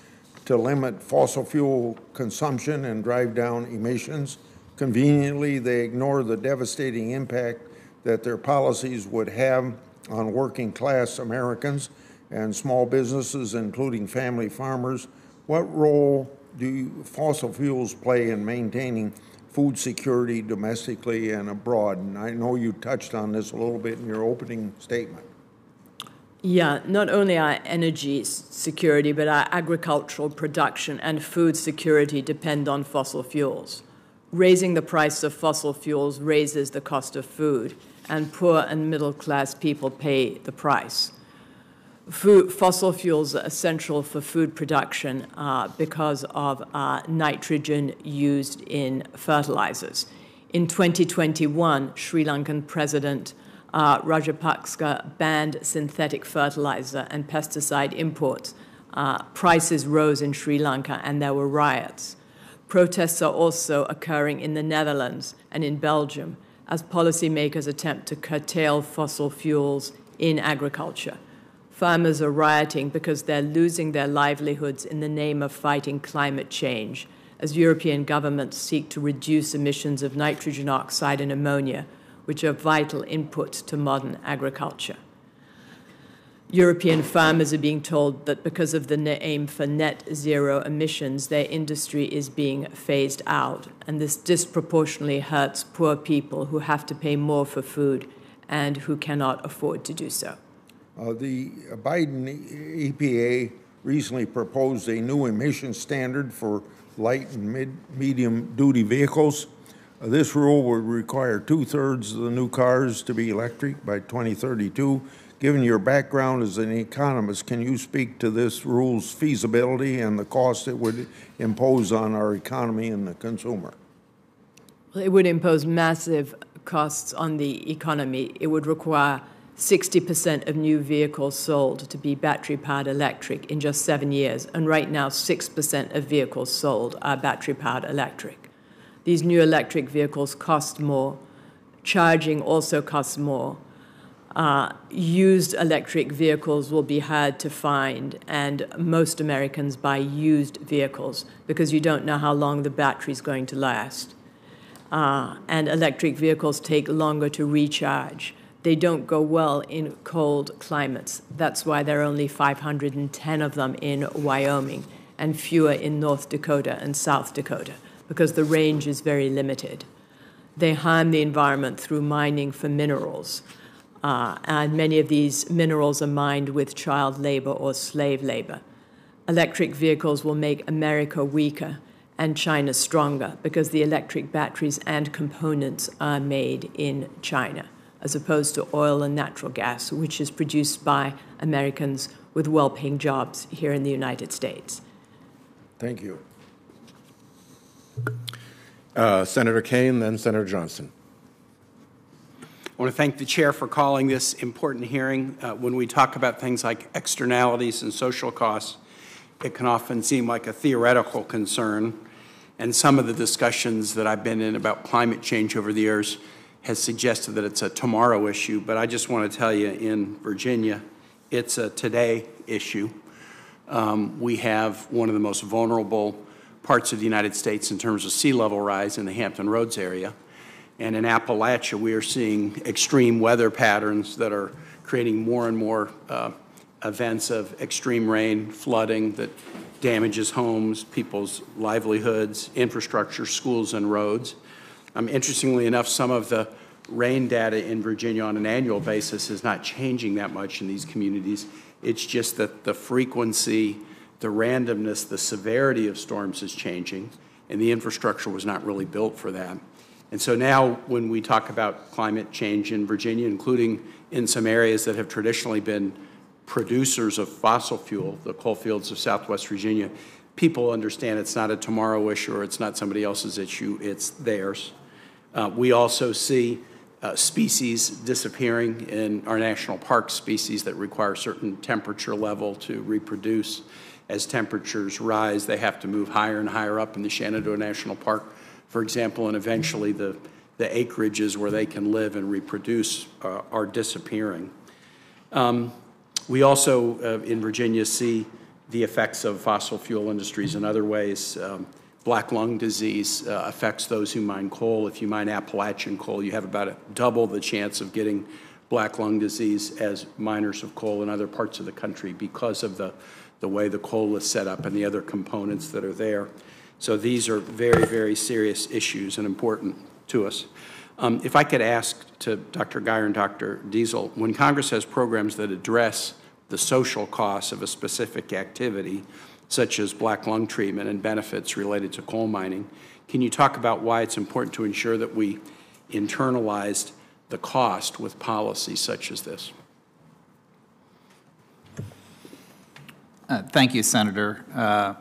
to limit fossil fuel consumption and drive down emissions. Conveniently, they ignore the devastating impact that their policies would have on working-class Americans and small businesses, including family farmers. What role do fossil fuels play in maintaining food security domestically and abroad? And I know you touched on this a little bit in your opening statement. Yeah, not only our energy security, but our agricultural production and food security depend on fossil fuels. Raising the price of fossil fuels raises the cost of food, and poor and middle-class people pay the price. Fossil fuels are essential for food production because of nitrogen used in fertilizers. In 2021, Sri Lankan President Rajapaksa banned synthetic fertilizer and pesticide imports. Prices rose in Sri Lanka and there were riots. Protests are also occurring in the Netherlands and in Belgium as policymakers attempt to curtail fossil fuels in agriculture. Farmers are rioting because they're losing their livelihoods in the name of fighting climate change, as European governments seek to reduce emissions of nitrogen oxide and ammonia, which are vital inputs to modern agriculture. European farmers are being told that because of the aim for net zero emissions, their industry is being phased out, and this disproportionately hurts poor people who have to pay more for food and who cannot afford to do so. The Biden EPA recently proposed a new emission standard for light and medium-duty vehicles. This rule would require 2/3 of the new cars to be electric by 2032. Given your background as an economist, can you speak to this rule's feasibility and the cost it would impose on our economy and the consumer? Well, it would impose massive costs on the economy. It would require 60% of new vehicles sold to be battery-powered electric in just 7 years, and right now 6% of vehicles sold are battery-powered electric. These new electric vehicles cost more. Charging also costs more. Used electric vehicles will be hard to find, and most Americans buy used vehicles because you don't know how long the battery is going to last. And electric vehicles take longer to recharge. They don't go well in cold climates. That's why there are only 510 of them in Wyoming and fewer in North Dakota and South Dakota because the range is very limited. They harm the environment through mining for minerals. And many of these minerals are mined with child labor or slave labor. Electric vehicles will make America weaker and China stronger because the electric batteries and components are made in China, as opposed to oil and natural gas, which is produced by Americans with well-paying jobs here in the United States. Thank you. Senator Kaine, then Senator Johnson. I want to thank the chair for calling this important hearing. When we talk about things like externalities and social costs, it can often seem like a theoretical concern. And some of the discussions that I've been in about climate change over the years has suggested that it's a tomorrow issue. But I just want to tell you, in Virginia, It's a today issue. We have one of the most vulnerable parts of the United States in terms of sea level rise in the Hampton Roads area. And in Appalachia, we are seeing extreme weather patterns that are creating more and more events of extreme rain, flooding that damages homes, people's livelihoods, infrastructure, schools, and roads. Interestingly enough, some of the rain data in Virginia on an annual basis is not changing that much in these communities. It's just that the frequency, the randomness, the severity of storms is changing, and the infrastructure was not really built for that. And so now when we talk about climate change in Virginia, including in some areas that have traditionally been producers of fossil fuel, the coal fields of Southwest Virginia, people understand it's not a tomorrow issue or it's not somebody else's issue, it's theirs. We also see species disappearing in our national park, species that require a certain temperature level to reproduce. As temperatures rise, they have to move higher and higher up in the Shenandoah National Park, for example, and eventually the acreages where they can live and reproduce are disappearing. We also, in Virginia, see the effects of fossil fuel industries in other ways. Black lung disease affects those who mine coal. If you mine Appalachian coal, you have about double the chance of getting black lung disease as miners of coal in other parts of the country because of the way the coal is set up and the other components that are there. So these are very, very serious issues and important to us. If I could ask to Dr. Guyer and Dr. Diesel, when Congress has programs that address the social costs of a specific activity, such as black lung treatment and benefits related to coal mining, can you talk about why it's important to ensure that we internalized the cost with policies such as this? Thank you, Senator.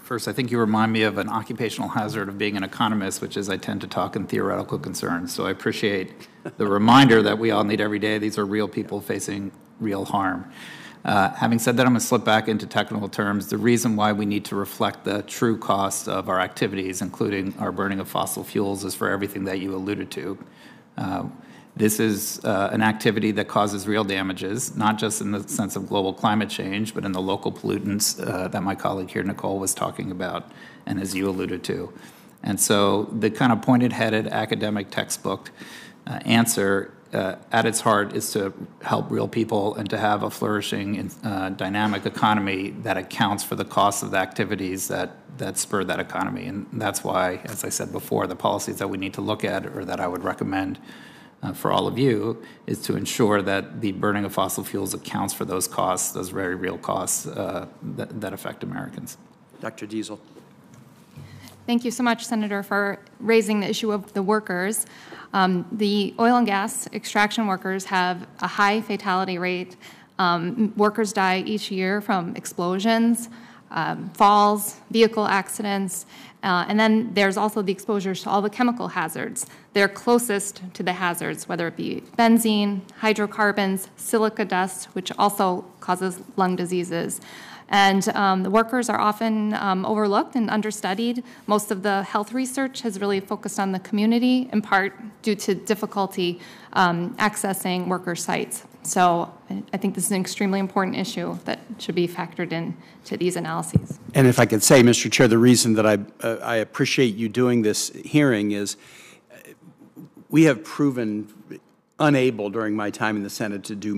First, I think you remind me of an occupational hazard of being an economist, which is I tend to talk in theoretical concerns. So I appreciate the reminder that we all need every day. These are real people facing real harm. Having said that, I'm going to slip back into technical terms. The reason why we need to reflect the true cost of our activities, including our burning of fossil fuels, is for everything that you alluded to. This is an activity that causes real damages, not just in the sense of global climate change, but in the local pollutants that my colleague here, Nicole, was talking about, and as you alluded to. And so the kind of pointed-headed academic textbook answer at its heart is to help real people and to have a flourishing dynamic economy that accounts for the cost of the activities that spur that economy. And that's why, as I said before, the policies that we need to look at or that I would recommend for all of you is to ensure that the burning of fossil fuels accounts for those costs, those very real costs that affect Americans. Dr. Diesel. Thank you so much, Senator, for raising the issue of the workers. The oil and gas extraction workers have a high fatality rate. Workers die each year from explosions, falls, vehicle accidents, and then there's also the exposure to all the chemical hazards. They're closest to the hazards, whether it be benzene, hydrocarbons, silica dust, which also causes lung diseases. And the workers are often overlooked and understudied. Most of the health research has really focused on the community, in part due to difficulty accessing worker sites. So I think this is an extremely important issue that should be factored in to these analyses. And if I could say, Mr. Chair, the reason that I appreciate you doing this hearing is we have proven unable during my time in the Senate to do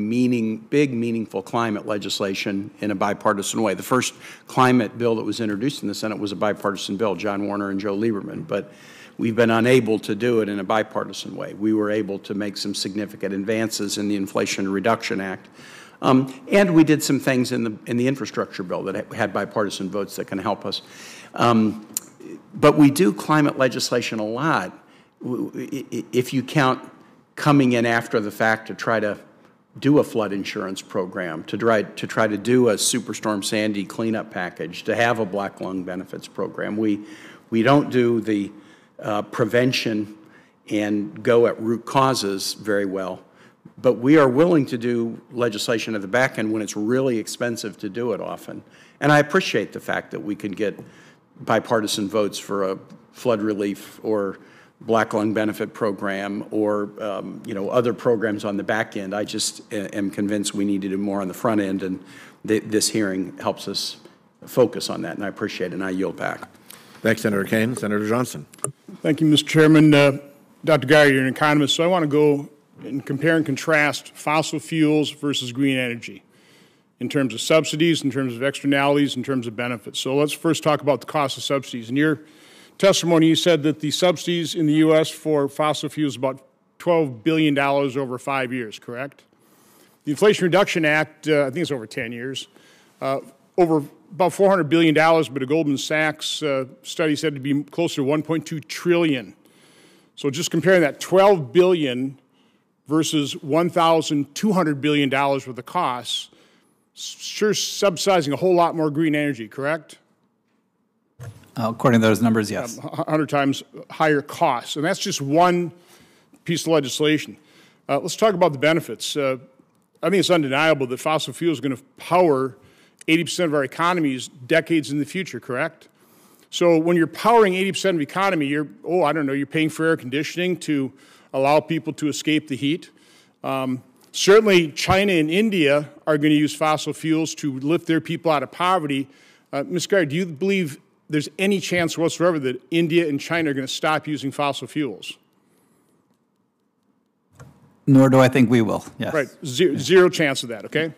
big, meaningful climate legislation in a bipartisan way. The first climate bill that was introduced in the Senate was a bipartisan bill, John Warner and Joe Lieberman, but we've been unable to do it in a bipartisan way. We were able to make some significant advances in the Inflation Reduction Act, and we did some things in the infrastructure bill that had bipartisan votes that can help us. But we do climate legislation a lot if you count coming in after the fact to try to do a flood insurance program, to try to do a Superstorm Sandy cleanup package, to have a black lung benefits program. We don't do the prevention and go at root causes very well, but we are willing to do legislation at the back end when it's really expensive to do it often. And I appreciate the fact that we can get bipartisan votes for a flood relief or Black Lung Benefit Program or, other programs on the back end. I just am convinced we need to do more on the front end, and this hearing helps us focus on that, and I appreciate it, and I yield back. Thanks, Senator Kane. Senator Johnson. Thank you, Mr. Chairman. Dr. Guyer, you're an economist, so I want to go and compare and contrast fossil fuels versus green energy in terms of subsidies, in terms of externalities, in terms of benefits. So let's first talk about the cost of subsidies. In your testimony, you said that the subsidies in the U.S. for fossil fuels about $12 billion over 5 years, correct? The Inflation Reduction Act, I think it's over 10 years, over about $400 billion, but a Goldman Sachs study said to be closer to $1.2 trillion. So just comparing that $12 billion versus $1,200 billion worth of costs, sure subsidizing a whole lot more green energy, correct? According to those numbers, yes. 100 times higher costs. And that's just one piece of legislation. Let's talk about the benefits. I think it's undeniable that fossil fuel is going to power 80% of our economies decades in the future, correct? So when you're powering 80% of the economy, you're paying for air conditioning to allow people to escape the heat. Certainly, China and India are going to use fossil fuels to lift their people out of poverty. Ms. Guyer, do you believe there's any chance whatsoever that India and China are going to stop using fossil fuels? Nor do I think we will, yes. Right, zero chance of that, okay?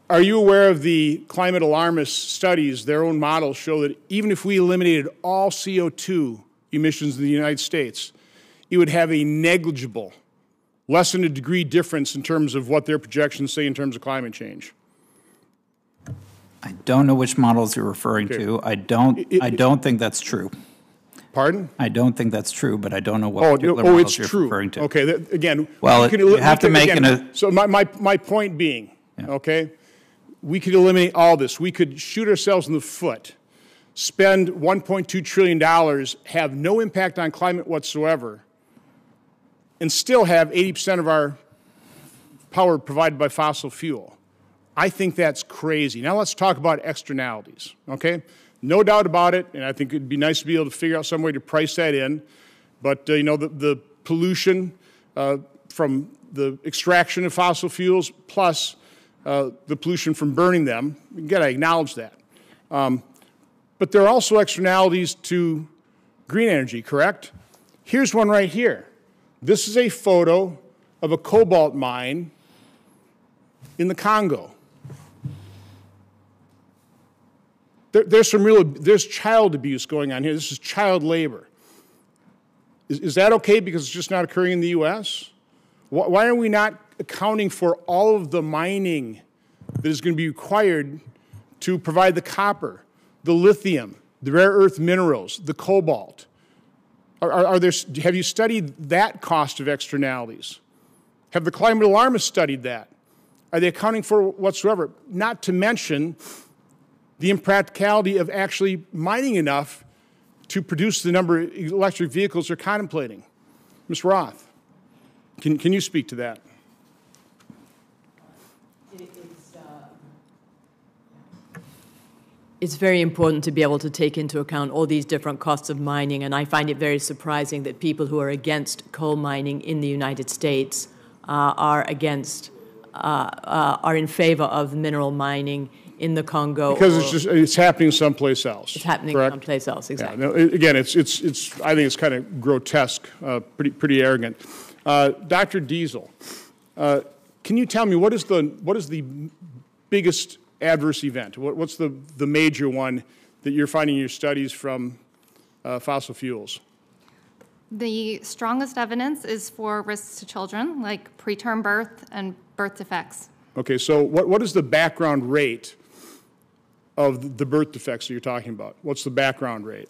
Are you aware of the climate alarmist studies? Their own models show that even if we eliminated all CO2 emissions in the United States, it would have a negligible, less than a degree difference in terms of what their projections say in terms of climate change. I don't know which models you're referring to. I don't think that's true. Pardon? I don't think that's true, but I don't know what particular models it's you're true. referring to. Okay, again, well, you have to make so my point being, yeah. Okay, we could eliminate all this. We could shoot ourselves in the foot, spend $1.2 trillion, have no impact on climate whatsoever, and still have 80% of our power provided by fossil fuel. I think that's crazy. Now let's talk about externalities, okay? No doubt about it, and I think it'd be nice to be able to figure out some way to price that in, but the pollution from the extraction of fossil fuels plus the pollution from burning them, you've got to acknowledge that. But there are also externalities to green energy, correct? Here's one right here. This is a photo of a cobalt mine in the Congo. There's child abuse going on here. This is child labor. Is that okay because it's just not occurring in the U.S.? Why are we not accounting for all of the mining that is going to be required to provide the copper, the lithium, the rare earth minerals, the cobalt? Have you studied that cost of externalities? Have the climate alarmists studied that? Are they accounting for whatsoever? Not to mention the impracticality of actually mining enough to produce the number of electric vehicles they're contemplating. Ms. Roth, can you speak to that? It's very important to be able to take into account all these different costs of mining, and I find it very surprising that people who are against coal mining in the United States are in favor of mineral mining in the Congo. Because it's happening someplace else. It's happening correct? Someplace else, exactly. Yeah, no, again, I think it's kind of grotesque, pretty arrogant. Dr. Diesel, can you tell me what is the biggest adverse event? What's the major one that you're finding in your studies from fossil fuels? The strongest evidence is for risks to children, like preterm birth and birth defects. Okay, so what is the background rate of the birth defects that you're talking about? What's the background rate?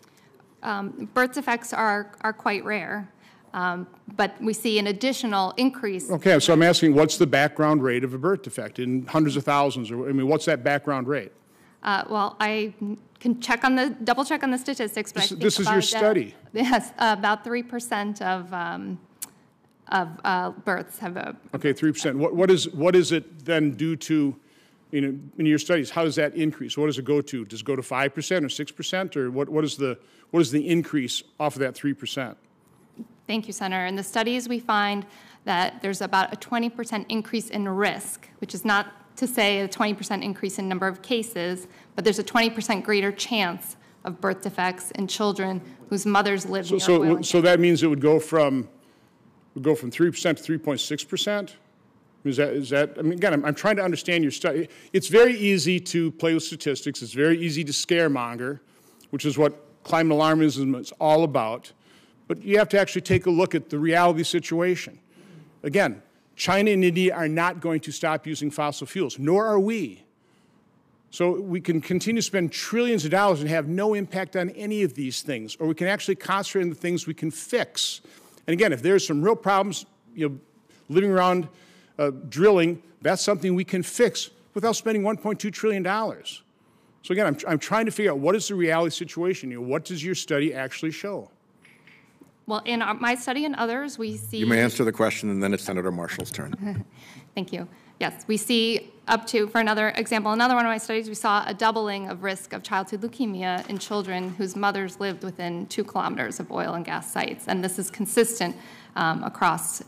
Birth defects are quite rare, but we see an additional increase. Okay, so I'm asking what's the background rate of a birth defect in hundreds of thousands? What's that background rate? Well, I can double check on the statistics, but this is your study. Yes, about 3% of births have a. Okay, 3%. What is it then due to? In your studies, how does that increase? What does it go to? Does it go to 5% or 6%, or what is the increase off of that 3%? Thank you, Senator. In the studies, we find that there's about a 20% increase in risk, which is not to say a 20% increase in number of cases, but there's a 20% greater chance of birth defects in children whose mothers live near oil and So that means it would go from 3% to 3.6%? Is that, I mean, again, I'm trying to understand your study. It's very easy to play with statistics. It's very easy to scaremonger, which is what climate alarmism is all about. But you have to actually take a look at the reality situation. Again, China and India are not going to stop using fossil fuels, nor are we. So we can continue to spend trillions of dollars and have no impact on any of these things, or we can actually concentrate on the things we can fix. And again, if there's some real problems, living around drilling, that's something we can fix without spending $1.2 trillion. So again, I'm trying to figure out what is the reality situation. What does your study actually show? Well, in my study and others, we see... You may answer the question, and then it's Senator Marshall's turn. Thank you. Yes, we see up to, for another example, another one of my studies, we saw a doubling of risk of childhood leukemia in children whose mothers lived within 2 kilometers of oil and gas sites. And this is consistent across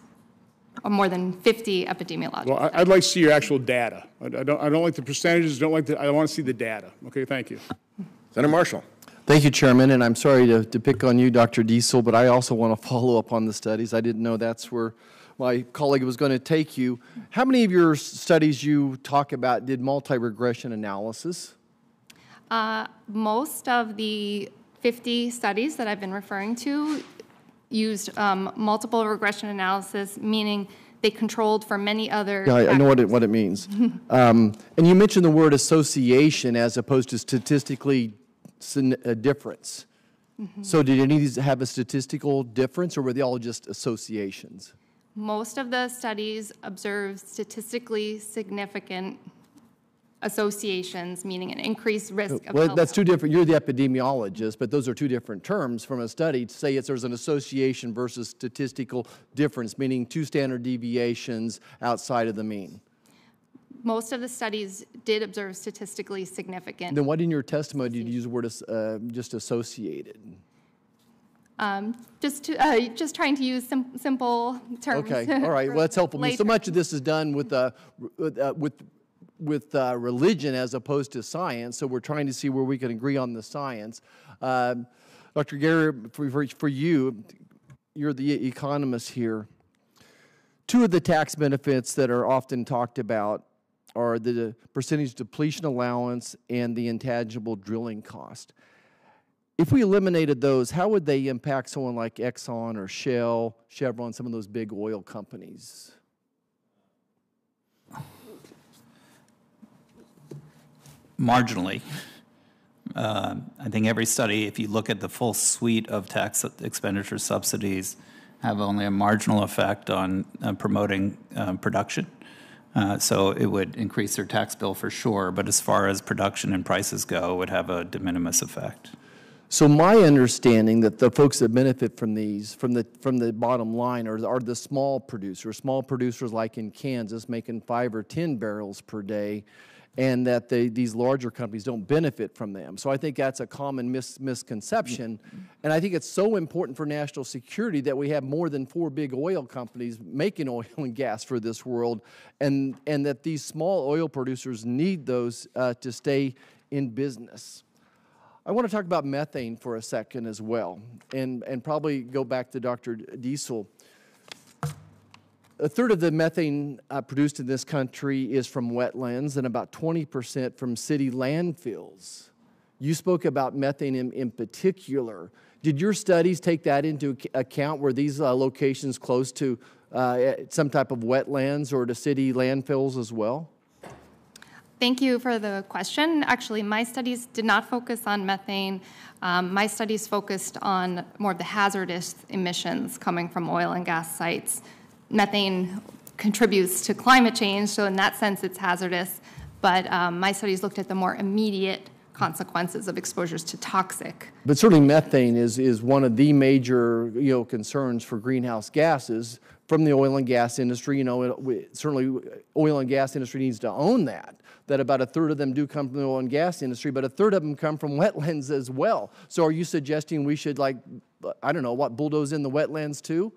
more than 50 epidemiological Well, I'd like to see your actual data. I don't like the percentages. I want to see the data. Okay, thank you. Senator Marshall. Thank you, Chairman, and I'm sorry to pick on you, Dr. Diesel, but I also want to follow up on the studies. I didn't know that's where my colleague was going to take you. How many of your studies you talk about did multi-regression analysis? Most of the 50 studies that I've been referring to used multiple regression analysis, meaning they controlled for many other Yeah, I know what it means. And you mentioned the word association as opposed to statistically difference. So did any of these have a statistical difference, or were they all just associations? Most of the studies observed statistically significant associations, meaning an increased risk of Well, health that's two different. You're the epidemiologist, but those are two different terms from a study. To say there's an association versus statistical difference, meaning 2 standard deviations outside of the mean. Most of the studies did observe statistically significant. Then what in your testimony did you use the word just associated? Just trying to use simple terms. Okay, all right. Well, that's helpful. So much of this is done with religion as opposed to science, so we're trying to see where we can agree on the science. Dr. Gary, for you, you're the economist here. 2 of the tax benefits that are often talked about are the percentage depletion allowance and the intangible drilling cost. If we eliminated those, how would they impact someone like Exxon or Shell, Chevron, some of those big oil companies? Marginally. I think every study, if you look at the full suite of tax expenditure subsidies, have only a marginal effect on promoting production. So it would increase their tax bill for sure, but as far as production and prices go, it would have a de minimis effect. So my understanding that the folks that benefit from these, from the bottom line, are the small producers like in Kansas making 5 or 10 barrels per day, and that these larger companies don't benefit from them. So I think that's a common misconception, and I think it's so important for national security that we have more than 4 big oil companies making oil and gas for this world, and that these small oil producers need those to stay in business. I want to talk about methane for a second as well, and probably go back to Dr. Diesel. A third of the methane produced in this country is from wetlands, and about 20% from city landfills. You spoke about methane in particular. Did your studies take that into account? Were these locations close to some type of wetlands or to city landfills as well? Thank you for the question. Actually, my studies did not focus on methane. My studies focused on more of the hazardous emissions coming from oil and gas sites. Methane contributes to climate change, so in that sense it's hazardous, but my studies looked at the more immediate consequences of exposures to toxic. But certainly methane is one of the major concerns for greenhouse gases from the oil and gas industry. Certainly oil and gas industry needs to own that about a third of them do come from the oil and gas industry, but a third of them come from wetlands as well. So are you suggesting we should I don't know, what, bulldoze in the wetlands too?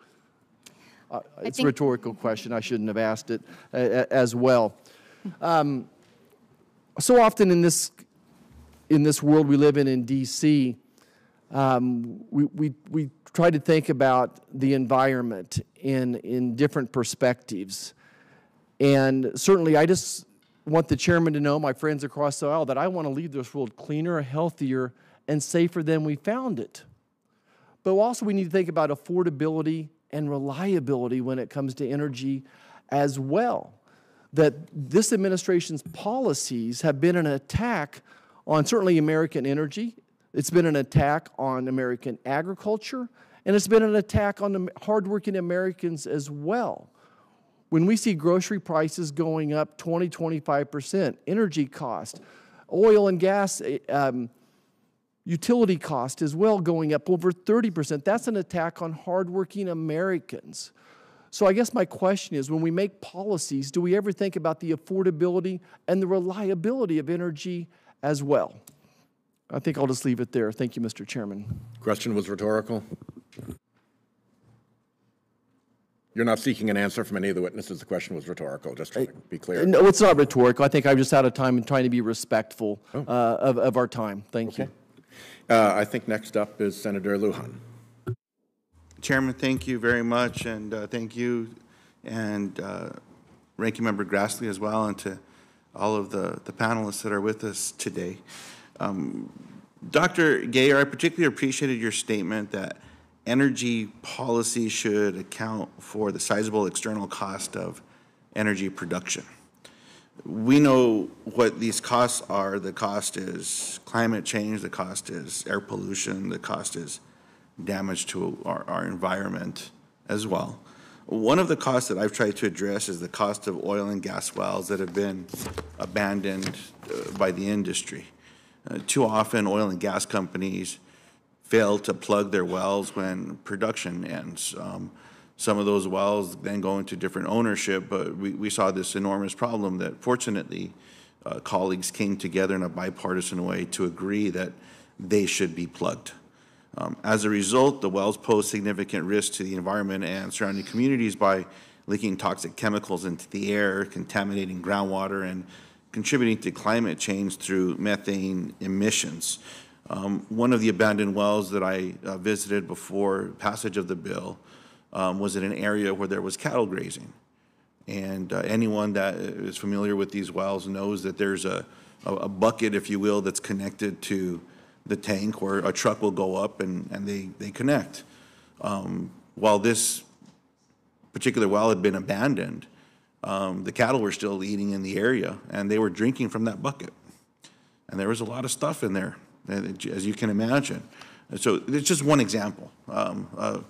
It's a think- rhetorical question. I shouldn't have asked it as well. So often in this world we live in D.C., we try to think about the environment in different perspectives. And certainly I just want the chairman to know, my friends across the aisle, that I want to leave this world cleaner, healthier, and safer than we found it. But also we need to think about affordability and reliability when it comes to energy as well. That this administration's policies have been an attack on certainly American energy, it's been an attack on American agriculture, and it's been an attack on the hardworking Americans as well. When we see grocery prices going up 20, 25%, energy cost, oil and gas, utility cost as well going up over 30%, that's an attack on hardworking Americans. So I guess my question is, when we make policies, do we ever think about the affordability and the reliability of energy as well? I think I'll just leave it there. Thank you, Mr. Chairman. Question was rhetorical. You're not seeking an answer from any of the witnesses. The question was rhetorical, just to be clear. No, it's not rhetorical. I think I'm just out of time and trying to be respectful of our time. Thank you. I think next up is Senator Lujan. Chairman, thank you very much, and thank you and Ranking Member Grassley as well, and to all of the panelists that are with us today. Dr. Gayer, I particularly appreciated your statement that energy policy should account for the sizable external cost of energy production. We know what these costs are. The cost is climate change, the cost is air pollution, the cost is damage to our environment as well. One of the costs that I've tried to address is the cost of oil and gas wells that have been abandoned by the industry. Too often, oil and gas companies fail to plug their wells when production ends. Some of those wells then go into different ownership, but we saw this enormous problem that fortunately colleagues came together in a bipartisan way to agree that they should be plugged. As a result, the wells pose significant risk to the environment and surrounding communities by leaking toxic chemicals into the air, contaminating groundwater, and contributing to climate change through methane emissions. One of the abandoned wells that I visited before passage of the bill was in an area where there was cattle grazing. And anyone that is familiar with these wells knows that there's a bucket, if you will, that's connected to the tank where a truck will go up and they connect. While this particular well had been abandoned, the cattle were still eating in the area and they were drinking from that bucket. And there was a lot of stuff in there, as you can imagine. And so it's just one example of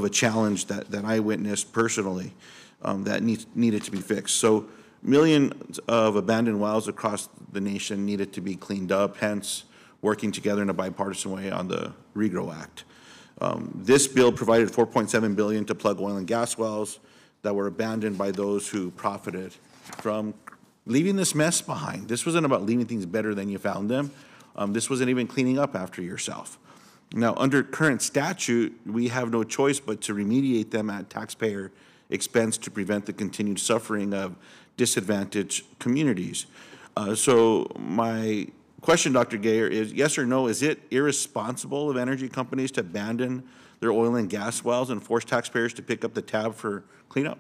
a challenge that I witnessed personally that needed to be fixed. So millions of abandoned wells across the nation needed to be cleaned up, hence working together in a bipartisan way on the REGRO Act. This bill provided $4.7 billion to plug oil and gas wells that were abandoned by those who profited from leaving this mess behind. This wasn't about leaving things better than you found them. This wasn't even cleaning up after yourself. Now, under current statute, we have no choice but to remediate them at taxpayer expense to prevent the continued suffering of disadvantaged communities. So my question, Dr. Gayer, is yes or no, is it irresponsible of energy companies to abandon their oil and gas wells and force taxpayers to pick up the tab for cleanup?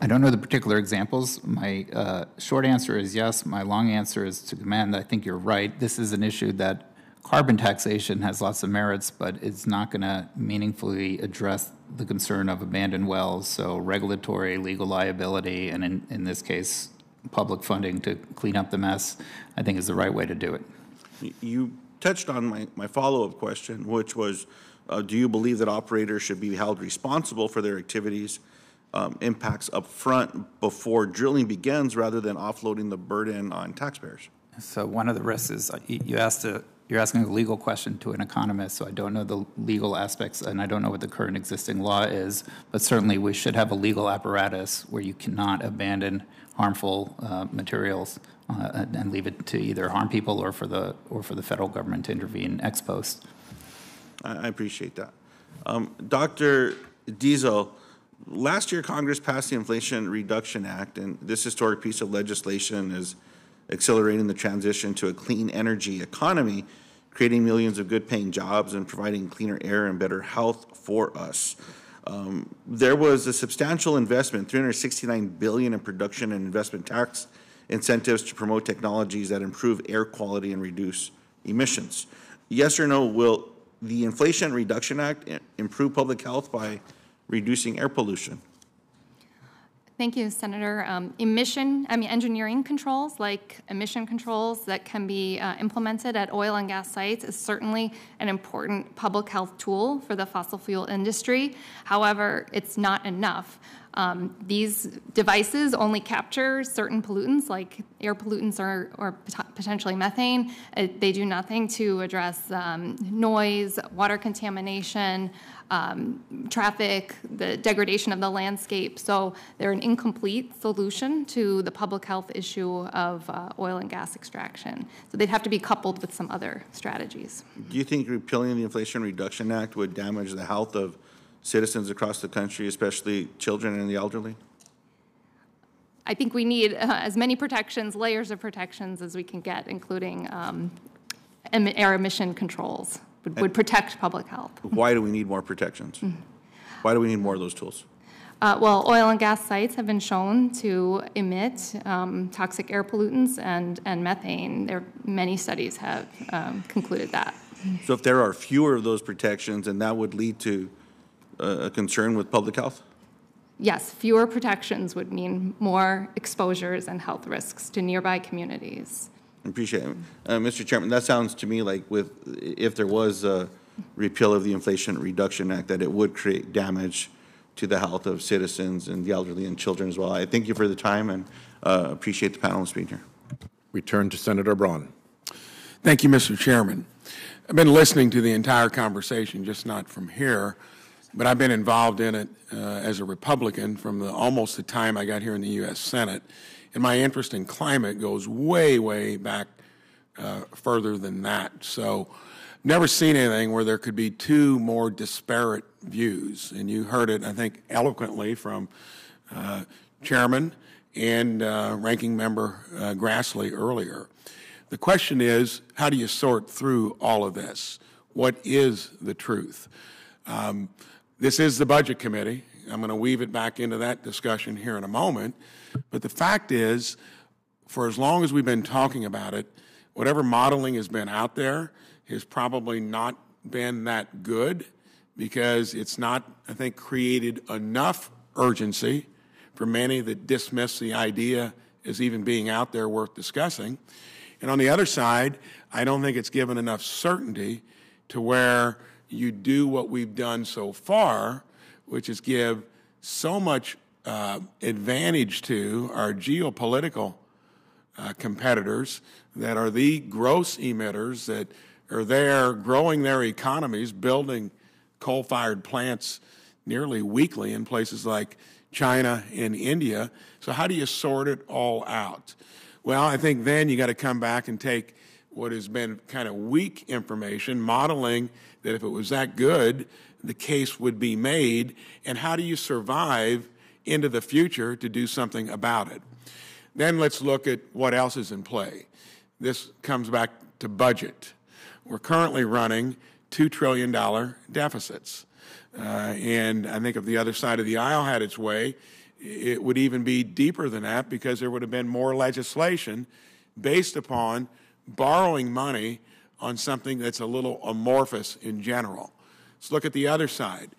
I don't know the particular examples. My short answer is yes. My long answer is to commend. I think you're right. This is an issue that carbon taxation has lots of merits, but it's not going to meaningfully address the concern of abandoned wells. So regulatory, legal liability, and in this case, public funding to clean up the mess, I think is the right way to do it. You touched on my follow-up question, which was, do you believe that operators should be held responsible for their activities impacts up front before drilling begins rather than offloading the burden on taxpayers? So one of the risks is you asked You're asking a legal question to an economist, so I don't know the legal aspects, and I don't know what the current existing law is, but certainly we should have a legal apparatus where you cannot abandon harmful materials and leave it to either harm people or for the federal government to intervene ex post. I appreciate that. Dr. Diesel, last year Congress passed the Inflation Reduction Act, and this historic piece of legislation is accelerating the transition to a clean energy economy, creating millions of good-paying jobs and providing cleaner air and better health for us. There was a substantial investment, $369 billion in production and investment tax incentives to promote technologies that improve air quality and reduce emissions. Yes or no, will the Inflation Reduction Act improve public health by reducing air pollution? Thank you, Senator. Engineering controls, like emission controls that can be implemented at oil and gas sites, is certainly an important public health tool for the fossil fuel industry. However, it's not enough. These devices only capture certain pollutants, like air pollutants or potentially methane. They do nothing to address noise, water contamination, traffic, the degradation of the landscape. So they're an incomplete solution to the public health issue of oil and gas extraction. So they'd have to be coupled with some other strategies. Do you think repealing the Inflation Reduction Act would damage the health of citizens across the country, especially children and the elderly? I think we need as many protections, layers of protections as we can get, including air emission controls. Would protect public health. Why do we need more protections? Why do we need more of those tools? Well, oil and gas sites have been shown to emit toxic air pollutants and methane. Many studies have concluded that. So if there are fewer of those protections, then that would lead to a concern with public health? Yes, fewer protections would mean more exposures and health risks to nearby communities. Appreciate it. Mr. Chairman, that sounds to me like if there was a repeal of the Inflation Reduction Act, that it would create damage to the health of citizens and the elderly and children as well. I thank you for the time and appreciate the panelists being here. We turn to Senator Braun. Thank you, Mr. Chairman. I've been listening to the entire conversation, just not from here, but I've been involved in it as a Republican from almost the time I got here in the U.S. Senate. And my interest in climate goes way, way back further than that. So never seen anything where there could be two more disparate views. And you heard it, I think, eloquently from Chairman and Ranking Member Grassley earlier. The question is, how do you sort through all of this? What is the truth? This is the Budget Committee. I'm going to weave it back into that discussion here in a moment. But the fact is, for as long as we've been talking about it, whatever modeling has been out there has probably not been that good because it's not, I think, created enough urgency for many that dismiss the idea as even being out there worth discussing. And on the other side, I don't think it's given enough certainty to where you do what we've done so far, which is give so much advantage to our geopolitical competitors that are the gross emitters that are there growing their economies, building coal-fired plants nearly weekly in places like China and India. So how do you sort it all out? Well, I think then you got to come back and take what has been kind of weak information, modeling that if it was that good, the case would be made, and how do you survive into the future to do something about it? Then let's look at what else is in play. This comes back to budget. We're currently running $2 trillion deficits. And I think if the other side of the aisle had its way, it would even be deeper than that because there would have been more legislation based upon borrowing money on something that's a little amorphous in general. Let's look at the other side.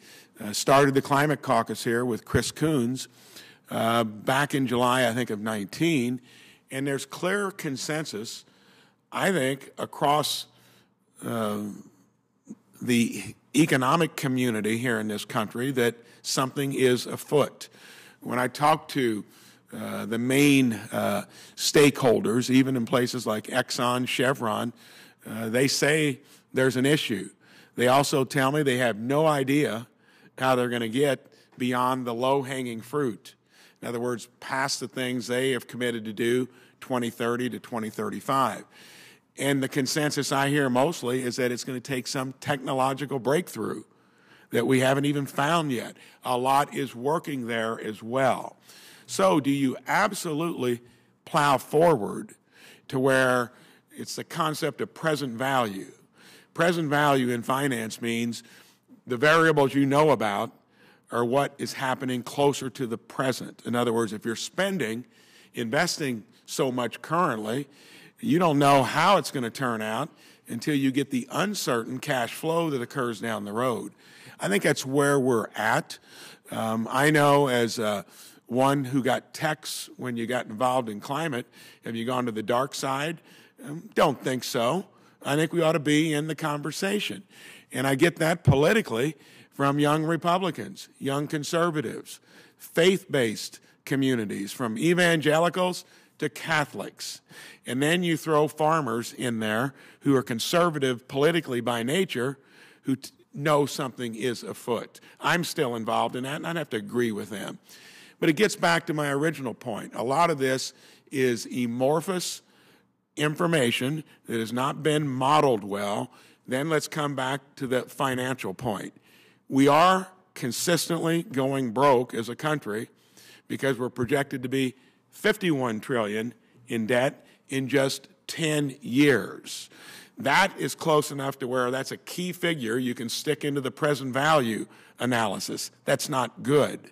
Started the climate caucus here with Chris Coons back in July, I think, of 19, and there's clear consensus, I think, across the economic community here in this country that something is afoot. When I talk to the main stakeholders, even in places like Exxon, Chevron, They say there's an issue. They also tell me they have no idea how they're going to get beyond the low-hanging fruit. In other words, past the things they have committed to do 2030 to 2035. And the consensus I hear mostly is that it's going to take some technological breakthrough that we haven't even found yet. A lot is working there as well. So do you absolutely plow forward to where it's the concept of present value? Present value in finance means the variables you know about are what is happening closer to the present. In other words, if you're investing so much currently, you don't know how it's going to turn out until you get the uncertain cash flow that occurs down the road. I think that's where we're at. I know as one who got texts when you got involved in climate, have you gone to the dark side? Don't think so. I think we ought to be in the conversation. And I get that politically from young Republicans, young conservatives, faith-based communities, from evangelicals to Catholics. And then you throw farmers in there who are conservative politically by nature, who know something is afoot. I'm still involved in that, and I'd have to agree with them. But it gets back to my original point. A lot of this is amorphous information that has not been modeled well. Then let's come back to the financial point. We are consistently going broke as a country because we're projected to be $51 trillion in debt in just 10 years. That is close enough to where that's a key figure you can stick into the present value analysis. That's not good.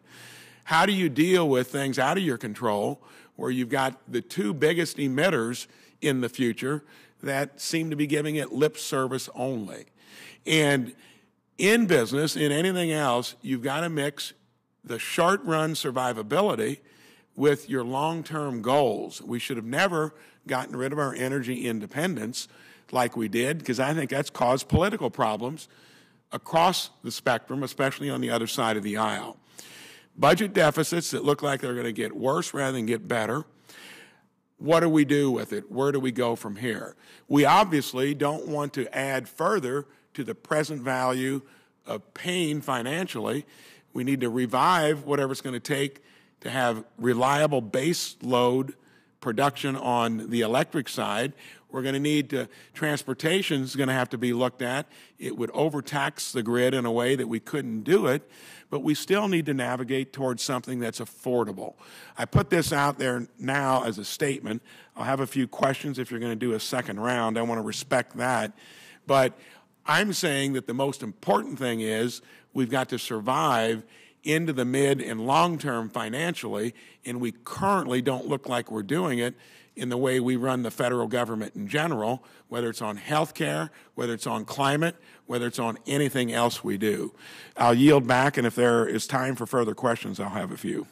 How do you deal with things out of your control where you've got the two biggest emitters in the future that seem to be giving it lip service only? And in business, in anything else, you've got to mix the short-run survivability with your long-term goals. We should have never gotten rid of our energy independence like we did, because I think that's caused political problems across the spectrum, especially on the other side of the aisle. Budget deficits that look like they're going to get worse rather than get better. What do we do with it? Where do we go from here? We obviously don't want to add further to the present value of pain financially. We need to revive whatever it's going to take to have reliable base load production on the electric side. We're going to need transportation is going to have to be looked at. It would overtax the grid in a way that we couldn't do it, but we still need to navigate towards something that's affordable. I put this out there now as a statement. I'll have a few questions if you're going to do a second round. I want to respect that. But I'm saying that the most important thing is we've got to survive into the mid and long term financially, and we currently don't look like we're doing it in the way we run the federal government in general, whether it's on health care, whether it's on climate, whether it's on anything else we do. I'll yield back, and if there is time for further questions, I'll have a few.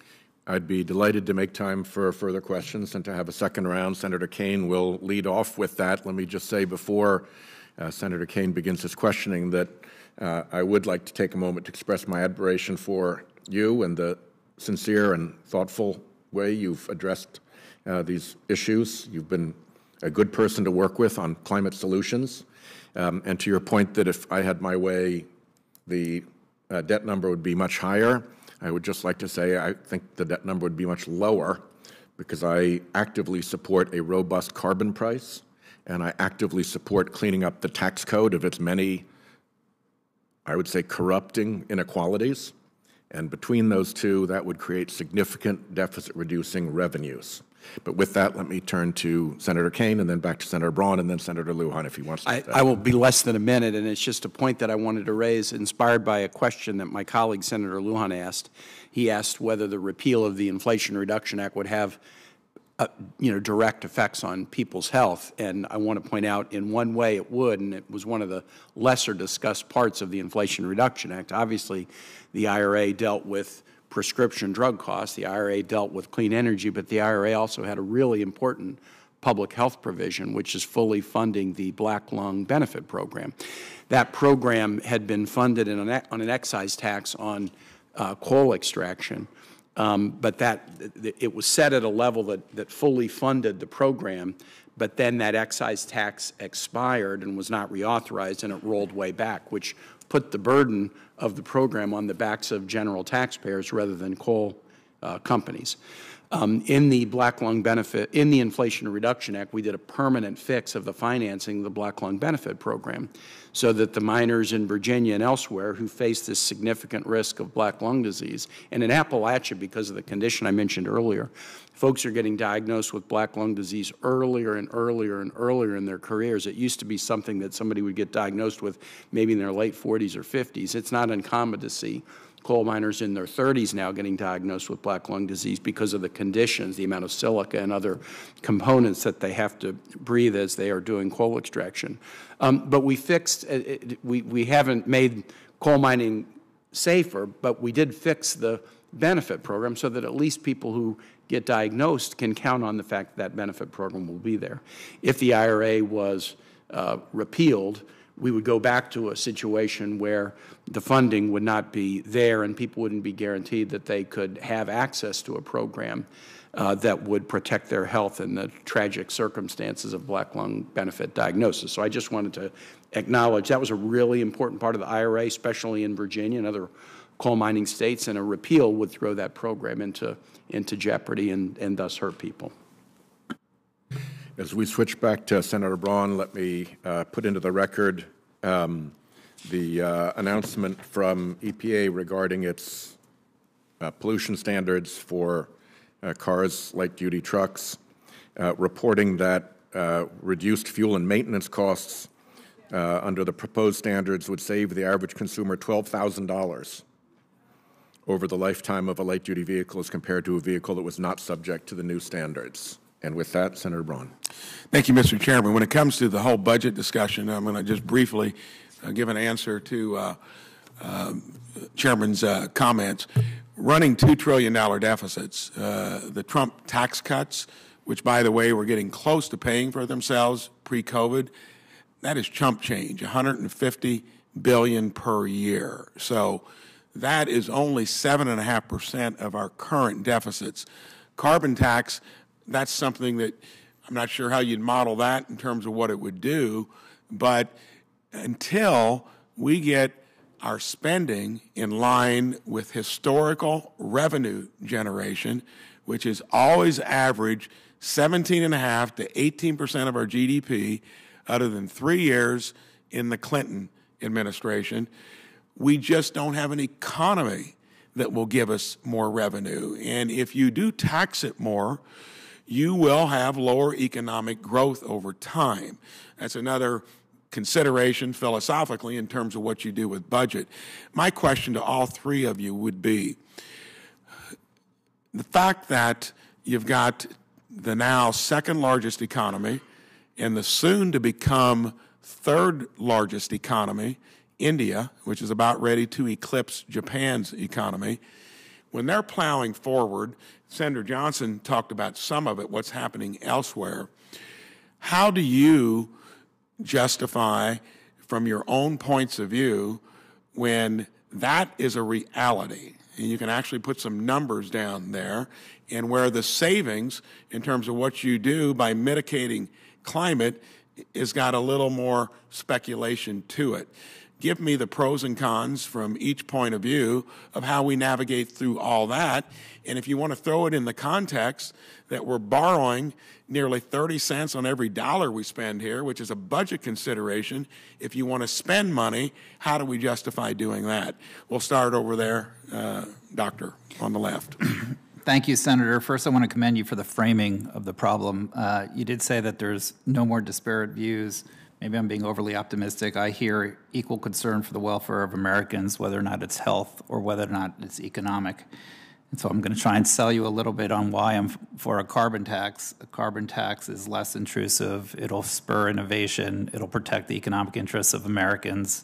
I'd be delighted to make time for further questions and to have a second round. Senator Kaine will lead off with that. Let me just say before Senator Kaine begins his questioning that I would like to take a moment to express my admiration for you and the sincere and thoughtful way you've addressed these issues. You've been a good person to work with on climate solutions. And to your point that if I had my way, the debt number would be much higher, I would just like to say I think the debt number would be much lower because I actively support a robust carbon price, and I actively support cleaning up the tax code of its many, I would say, corrupting inequalities. And between those two, that would create significant deficit-reducing revenues. But with that, let me turn to Senator Kaine and then back to Senator Braun and then Senator Lujan if he wants to. I will be less than a minute, and it's just a point that I wanted to raise, inspired by a question that my colleague Senator Lujan asked. He asked whether the repeal of the Inflation Reduction Act would have direct effects on people's health. And I want to point out in one way it would, and it was one of the lesser discussed parts of the Inflation Reduction Act. Obviously, the IRA dealt with prescription drug costs. The IRA dealt with clean energy, but the IRA also had a really important public health provision, which is fully funding the Black Lung Benefit Program. That program had been funded on an excise tax on coal extraction. but it was set at a level that fully funded the program, but then that excise tax expired and was not reauthorized, and it rolled way back, which put the burden of the program on the backs of general taxpayers rather than coal companies. In the Black Lung Benefit, in the Inflation Reduction Act, we did a permanent fix of the financing of the Black Lung Benefit Program so that the miners in Virginia and elsewhere who face this significant risk of black lung disease, and in Appalachia, because of the condition I mentioned earlier, folks are getting diagnosed with black lung disease earlier and earlier and earlier in their careers. It used to be something that somebody would get diagnosed with maybe in their late 40s or 50s. It's not uncommon to see coal miners in their 30s now getting diagnosed with black lung disease because of the conditions, the amount of silica and other components that they have to breathe as they are doing coal extraction. But we fixed, we haven't made coal mining safer, but we did fix the benefit program so that at least people who get diagnosed can count on the fact that benefit program will be there. If the IRA was repealed, we would go back to a situation where the funding would not be there and people wouldn't be guaranteed that they could have access to a program that would protect their health in the tragic circumstances of black lung benefit diagnosis. So I just wanted to acknowledge that was a really important part of the IRA, especially in Virginia and other coal mining states, and a repeal would throw that program into jeopardy and thus hurt people. As we switch back to Senator Braun, let me put into the record the announcement from EPA regarding its pollution standards for cars, light-duty trucks, reporting that reduced fuel and maintenance costs under the proposed standards would save the average consumer $12,000 over the lifetime of a light-duty vehicle as compared to a vehicle that was not subject to the new standards. And with that, Senator Braun. Thank you, Mr. Chairman. When it comes to the whole budget discussion, I'm going to just briefly give an answer to Chairman's comments. Running $2 trillion deficits, the Trump tax cuts, which, by the way, were getting close to paying for themselves pre-COVID, that is chump change, $150 billion per year. So that is only 7.5% of our current deficits. Carbon tax, that's something that I'm not sure how you'd model that in terms of what it would do, but until we get our spending in line with historical revenue generation, which is always average 17.5% to 18% of our GDP, other than 3 years in the Clinton administration, we just don't have an economy that will give us more revenue. And if you do tax it more, you will have lower economic growth over time. That's another consideration philosophically in terms of what you do with budget. My question to all three of you would be, the fact that you've got the now second largest economy and the soon to become third largest economy, India, which is about ready to eclipse Japan's economy, when they're plowing forward, Senator Johnson talked about some of it, what's happening elsewhere. How do you justify, from your own points of view, when that is a reality, and you can actually put some numbers down there, and where the savings in terms of what you do by mitigating climate has got a little more speculation to it? Give me the pros and cons from each point of view of how we navigate through all that. And if you want to throw it in the context that we're borrowing nearly 30 cents on every dollar we spend here, which is a budget consideration, if you want to spend money, how do we justify doing that? We'll start over there, Doctor, on the left. Thank you, Senator. First, I want to commend you for the framing of the problem. You did say that there's no more disparate views. Maybe I'm being overly optimistic. I hear equal concern for the welfare of Americans, whether or not it's health or whether or not it's economic. And so I'm going to try and sell you a little bit on why I'm for a carbon tax. A carbon tax is less intrusive. It'll spur innovation. It'll protect the economic interests of Americans.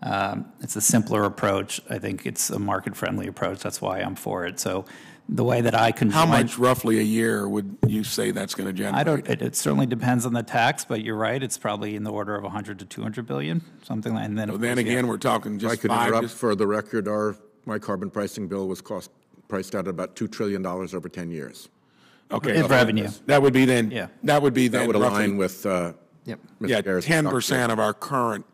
It's a simpler approach. I think it's a market-friendly approach. That's why I'm for it. So the way that I can... How much roughly a year would you say that's going to generate? It certainly depends on the tax, but you're right. It's probably in the order of 100 to 200 billion, something like that. So then again, we're talking just I could interrupt for the record. My carbon pricing bill was priced out at about $2 trillion over 10 years. Okay. Is revenue. That would be then, Yeah. that would be That then would roughly, align with Mr. yeah, Garrett's 10% of our current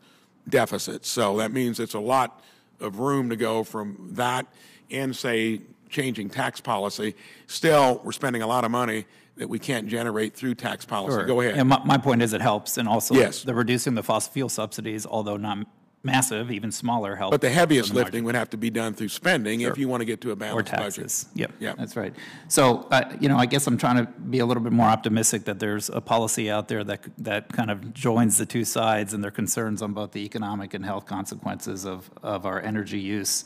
deficit. So that means it's a lot of room to go from that and, say, changing tax policy. Still, we're spending a lot of money that we can't generate through tax policy. Sure. Go ahead. And my point is it helps, and also Yes. the reducing the fossil fuel subsidies, although not massive, even smaller, help. But the heaviest on the lifting would have to be done through spending if you want to get to a or balanced budget. taxes. Yep, Yep. that's right. So, I guess I'm trying to be a little bit more optimistic that there's a policy out there that kind of joins the two sides and their concerns on both the economic and health consequences of our energy use.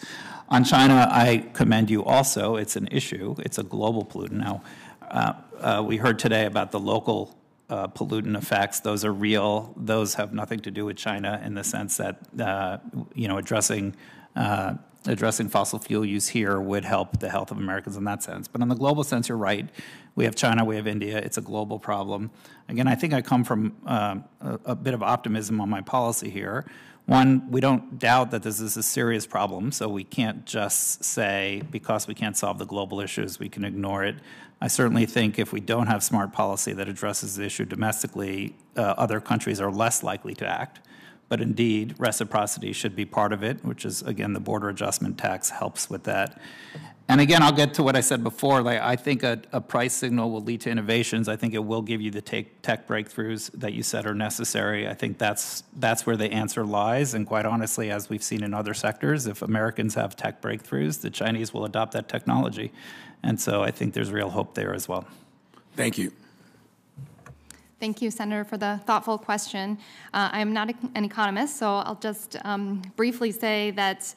On China, I commend you also. It's an issue. It's a global pollutant. Now, we heard today about the local pollutant effects. Those are real. Those have nothing to do with China in the sense that, addressing fossil fuel use here would help the health of Americans in that sense. But in the global sense, you're right. We have China, we have India. It's a global problem. Again, I think I come from a bit of optimism on my policy here. One, we don't doubt that this is a serious problem, so we can't just say because we can't solve the global issues, we can ignore it. I certainly think if we don't have smart policy that addresses the issue domestically, other countries are less likely to act. But indeed, reciprocity should be part of it, which is, again, the border adjustment tax helps with that. And again, I'll get to what I said before. I think a price signal will lead to innovations. I think it will give you the tech breakthroughs that you said are necessary. I think that's where the answer lies. And quite honestly, as we've seen in other sectors, if Americans have tech breakthroughs, the Chinese will adopt that technology. And so I think there's real hope there as well. Thank you. Thank you, Senator, for the thoughtful question. I'm not an economist, so I'll just briefly say that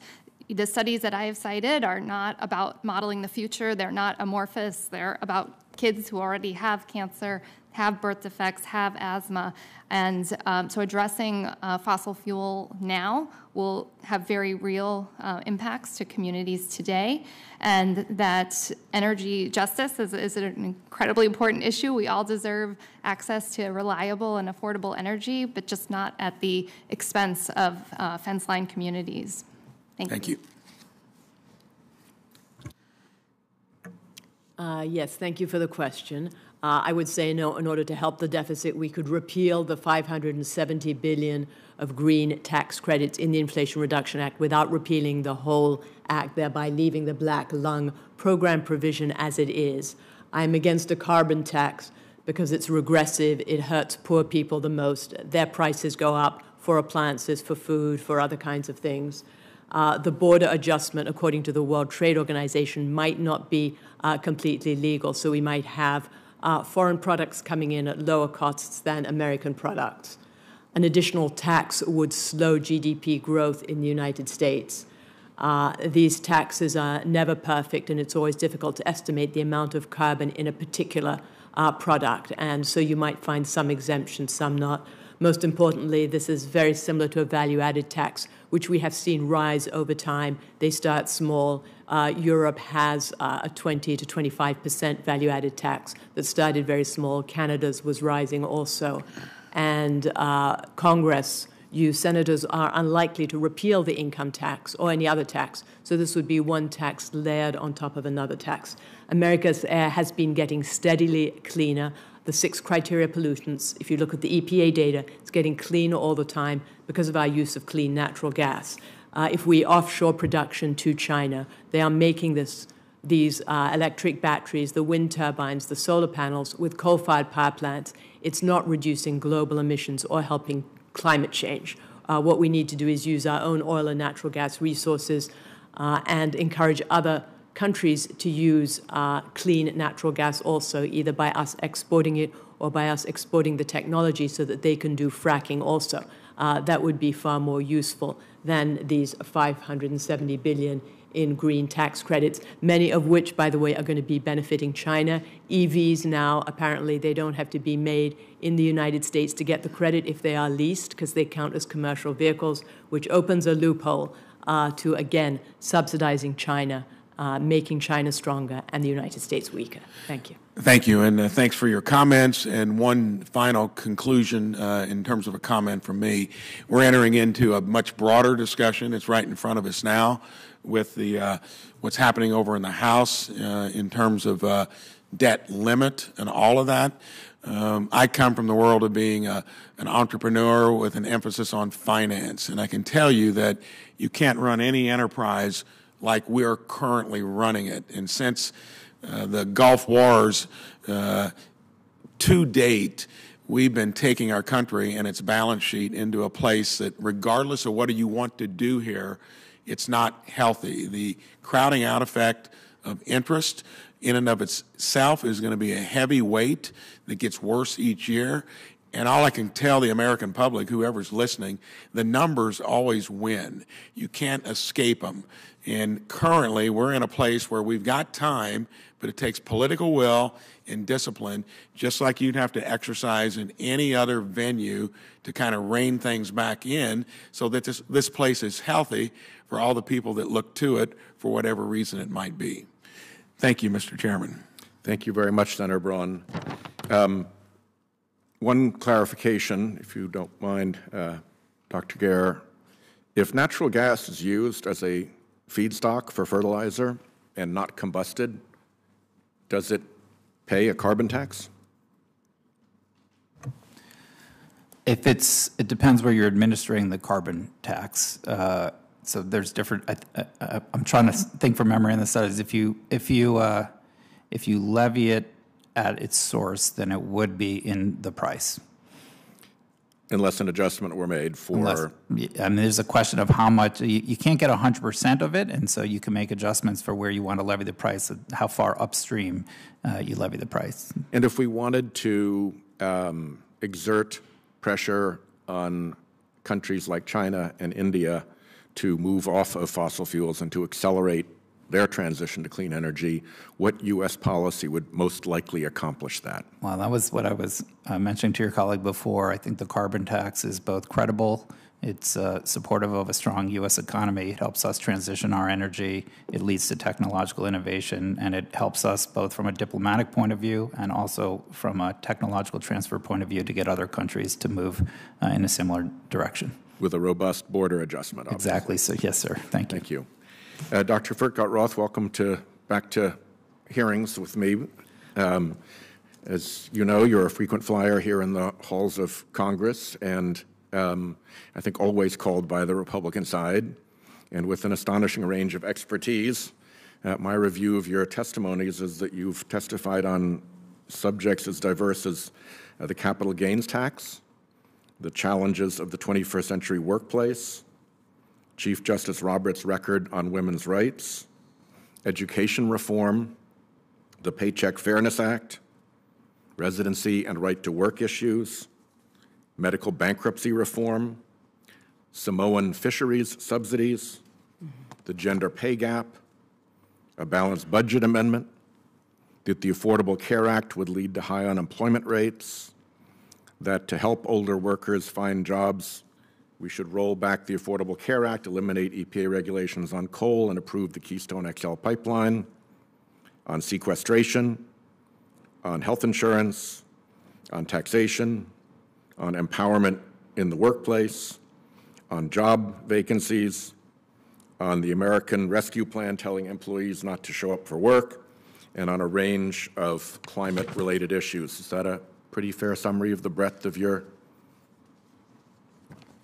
the studies that I have cited are not about modeling the future. They're not amorphous. They're about kids who already have cancer, have birth defects, have asthma. And so addressing fossil fuel now will have very real impacts to communities today. And that energy justice is an incredibly important issue. We all deserve access to reliable and affordable energy, but just not at the expense of fence-line communities. Thank you. Yes, thank you for the question. I would say no, in order to help the deficit, we could repeal the $570 billion of green tax credits in the Inflation Reduction Act without repealing the whole act, thereby leaving the black lung program provision as it is. I'm against a carbon tax because it's regressive. It hurts poor people the most. Their prices go up for appliances, for food, for other kinds of things. The border adjustment, according to the World Trade Organization, might not be completely legal, so we might have foreign products coming in at lower costs than American products. An additional tax would slow GDP growth in the United States. These taxes are never perfect, and it's always difficult to estimate the amount of carbon in a particular product, and so you might find some exemptions, some not. Most importantly, this is very similar to a value-added tax, which we have seen rise over time. They start small. Europe has a 20 to 25% value-added tax that started very small. Canada's was rising also. And Congress, you senators, are unlikely to repeal the income tax or any other tax. So this would be one tax layered on top of another tax. America's air has been getting steadily cleaner. The 6 criteria pollutants, if you look at the EPA data, it's getting cleaner all the time because of our use of clean natural gas. If we offshore production to China, they are making these electric batteries, the wind turbines, the solar panels with coal-fired power plants. It's not reducing global emissions or helping climate change. What we need to do is use our own oil and natural gas resources and encourage other countries to use clean natural gas also, either by us exporting it or by us exporting the technology so that they can do fracking also. That would be far more useful than these $570 billion in green tax credits, many of which, by the way, are going to be benefiting China. EVs now, apparently, they don't have to be made in the United States to get the credit if they are leased, because they count as commercial vehicles, which opens a loophole to, again, subsidizing China making China stronger and the United States weaker. Thank you. Thank you, and thanks for your comments. And one final conclusion in terms of a comment from me. We're entering into a much broader discussion. It's right in front of us now with the what's happening over in the House in terms of debt limit and all of that. I come from the world of being an entrepreneur with an emphasis on finance, and I can tell you that you can't run any enterprise like we're currently running it. And since the Gulf Wars, to date, we've been taking our country and its balance sheet into a place that, regardless of what you want to do here, it's not healthy. The crowding out effect of interest in and of itself is going to be a heavy weight that gets worse each year. And all I can tell the American public, whoever's listening, the numbers always win. You can't escape them. And currently, we're in a place where we've got time, but it takes political will and discipline, just like you'd have to exercise in any other venue to kind of rein things back in so that this place is healthy for all the people that look to it for whatever reason it might be. Thank you, Mr. Chairman. Thank you very much, Senator Braun. One clarification, if you don't mind, Dr. Gehr. If natural gas is used as a feedstock for fertilizer and not combusted, does it pay a carbon tax? It depends where you're administering the carbon tax. So there's different. I'm trying to think from memory on the studies. If you levy it at its source, then it would be in the price. Unless an adjustment were made for... there's a question of how much, you can't get 100% of it, and so you can make adjustments for where you want to levy the price, how far upstream you levy the price. And if we wanted to exert pressure on countries like China and India to move off of fossil fuels and to accelerate their transition to clean energy, what U.S. policy would most likely accomplish that? Well, that was what I was mentioning to your colleague before. I think the carbon tax is both credible, it's supportive of a strong U.S. economy, it helps us transition our energy, it leads to technological innovation, and it helps us both from a diplomatic point of view and also from a technological transfer point of view to get other countries to move in a similar direction. With a robust border adjustment, obviously. Exactly. So, yes, sir. Thank you. Thank you. Dr. Furchtgott-Roth, welcome back to hearings with me. As you know, you're a frequent flyer here in the halls of Congress, and I think always called by the Republican side, and with an astonishing range of expertise. My review of your testimonies is that you've testified on subjects as diverse as the capital gains tax, the challenges of the 21st century workplace, Chief Justice Roberts' record on women's rights, education reform, the Paycheck Fairness Act, residency and right to work issues, medical bankruptcy reform, Samoan fisheries subsidies, the gender pay gap, a balanced budget amendment, that the Affordable Care Act would lead to high unemployment rates, that to help older workers find jobs, we should roll back the Affordable Care Act, eliminate EPA regulations on coal, and approve the Keystone XL pipeline, on sequestration, on health insurance, on taxation, on empowerment in the workplace, on job vacancies, on the American Rescue Plan telling employees not to show up for work, and on a range of climate-related issues. Is that a pretty fair summary of the breadth of your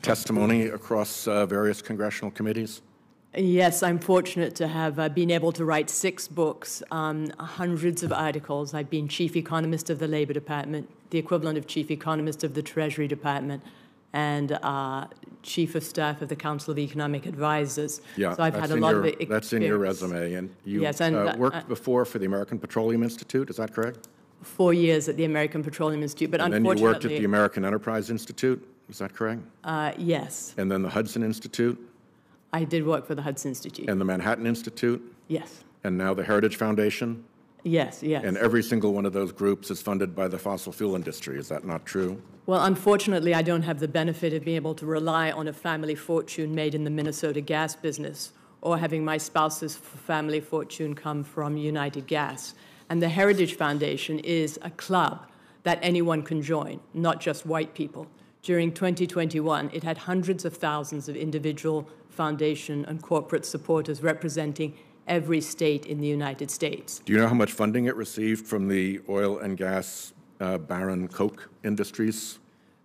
testimony across various congressional committees? Yes, I'm fortunate to have been able to write 6 books, hundreds of articles. I've been chief economist of the Labor Department, the equivalent of chief economist of the Treasury Department, and chief of staff of the Council of Economic Advisors. Yeah, so I've had a lot of experience. That's in your resume, and you worked before for the American Petroleum Institute, is that correct? 4 years at the American Petroleum Institute, but and unfortunately... then you worked at the American Enterprise Institute, is that correct? Yes. And then the Hudson Institute? I did work for the Hudson Institute. And the Manhattan Institute? Yes. And now the Heritage Foundation? Yes, yes. And every single one of those groups is funded by the fossil fuel industry, is that not true? Well, unfortunately, I don't have the benefit of being able to rely on a family fortune made in the Minnesota gas business or having my spouse's family fortune come from United Gas. And the Heritage Foundation is a club that anyone can join, not just white people. During 2021, it had hundreds of thousands of individual, foundation, and corporate supporters representing every state in the United States. Do you know how much funding it received from the oil and gas Baron Koch Industries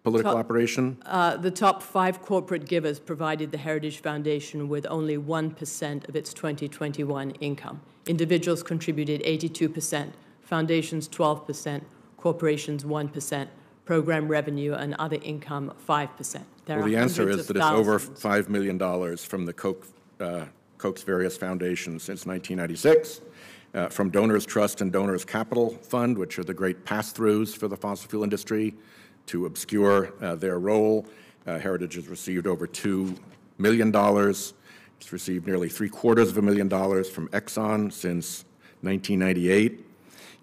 political operation? The top 5 corporate givers provided the Heritage Foundation with only 1% of its 2021 income. Individuals contributed 82%, foundations 12%, corporations 1%, program revenue and other income 5%. Well, the answer is that it's over $5 million from the Koch's various foundations since 1996, from Donors Trust and Donors Capital Fund, which are the great pass-throughs for the fossil fuel industry, to obscure their role. Heritage has received over $2 million. It's received nearly $750,000 from Exxon since 1998.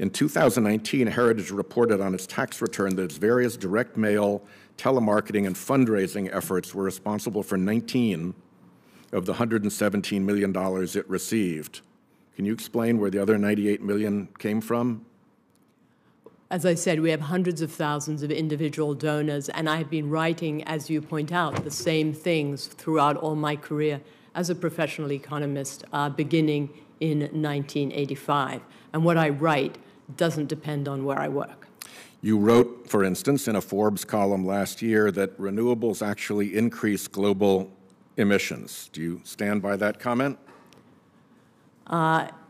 In 2019, Heritage reported on its tax return that its various direct mail, telemarketing, and fundraising efforts were responsible for 19 of the $117 million it received. Can you explain where the other $98 million came from? As I said, we have hundreds of thousands of individual donors, and I've been writing, as you point out, the same things throughout all my career as a professional economist, beginning in 1985. And what I write doesn't depend on where I work. You wrote, for instance, in a Forbes column last year that renewables actually increase global emissions. Do you stand by that comment?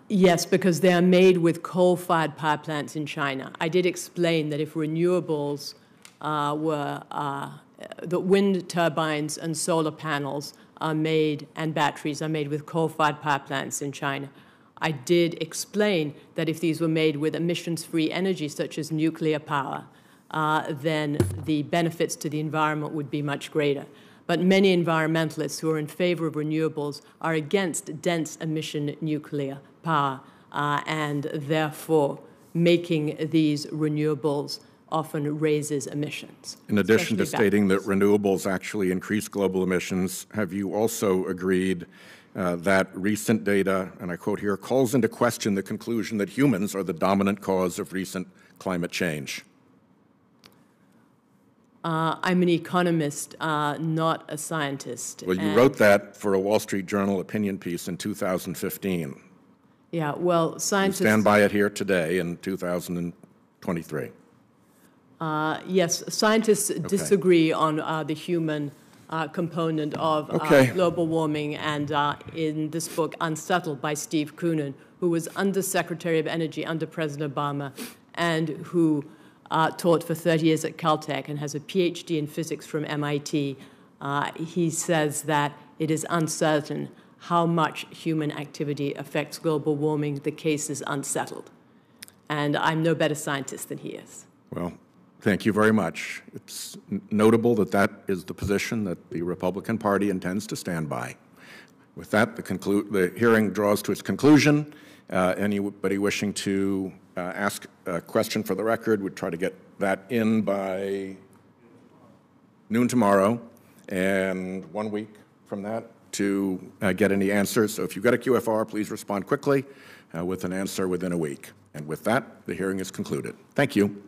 Yes, because they are made with coal-fired power plants in China. I did explain that if renewables that wind turbines and solar panels are made, and batteries are made with coal-fired power plants in China. I did explain that if these were made with emissions-free energy, such as nuclear power, then the benefits to the environment would be much greater. But many environmentalists who are in favor of renewables are against dense emission nuclear power, and therefore making these renewables often raises emissions. In addition to stating that renewables actually increase global emissions, have you also agreed that recent data, and I quote here, calls into question the conclusion that humans are the dominant cause of recent climate change? I'm an economist, not a scientist. Well, you wrote that for a Wall Street Journal opinion piece in 2015. Yeah, well, scientists... You stand by it here today in 2023. Yes, scientists disagree on the human component of global warming, and in this book, Unsettled, by Steve Koonin, who was Undersecretary of Energy under President Obama and who taught for 30 years at Caltech and has a PhD in physics from MIT, he says that it is uncertain how much human activity affects global warming. The case is unsettled. And I'm no better scientist than he is. Well, thank you very much. It's notable that that is the position that the Republican Party intends to stand by. With that, the hearing draws to its conclusion. Anybody wishing to ask a question for the record would try to get that in by noon tomorrow, and 1 week from that to get any answers. So if you've got a QFR, please respond quickly with an answer within a week. And with that, the hearing is concluded. Thank you.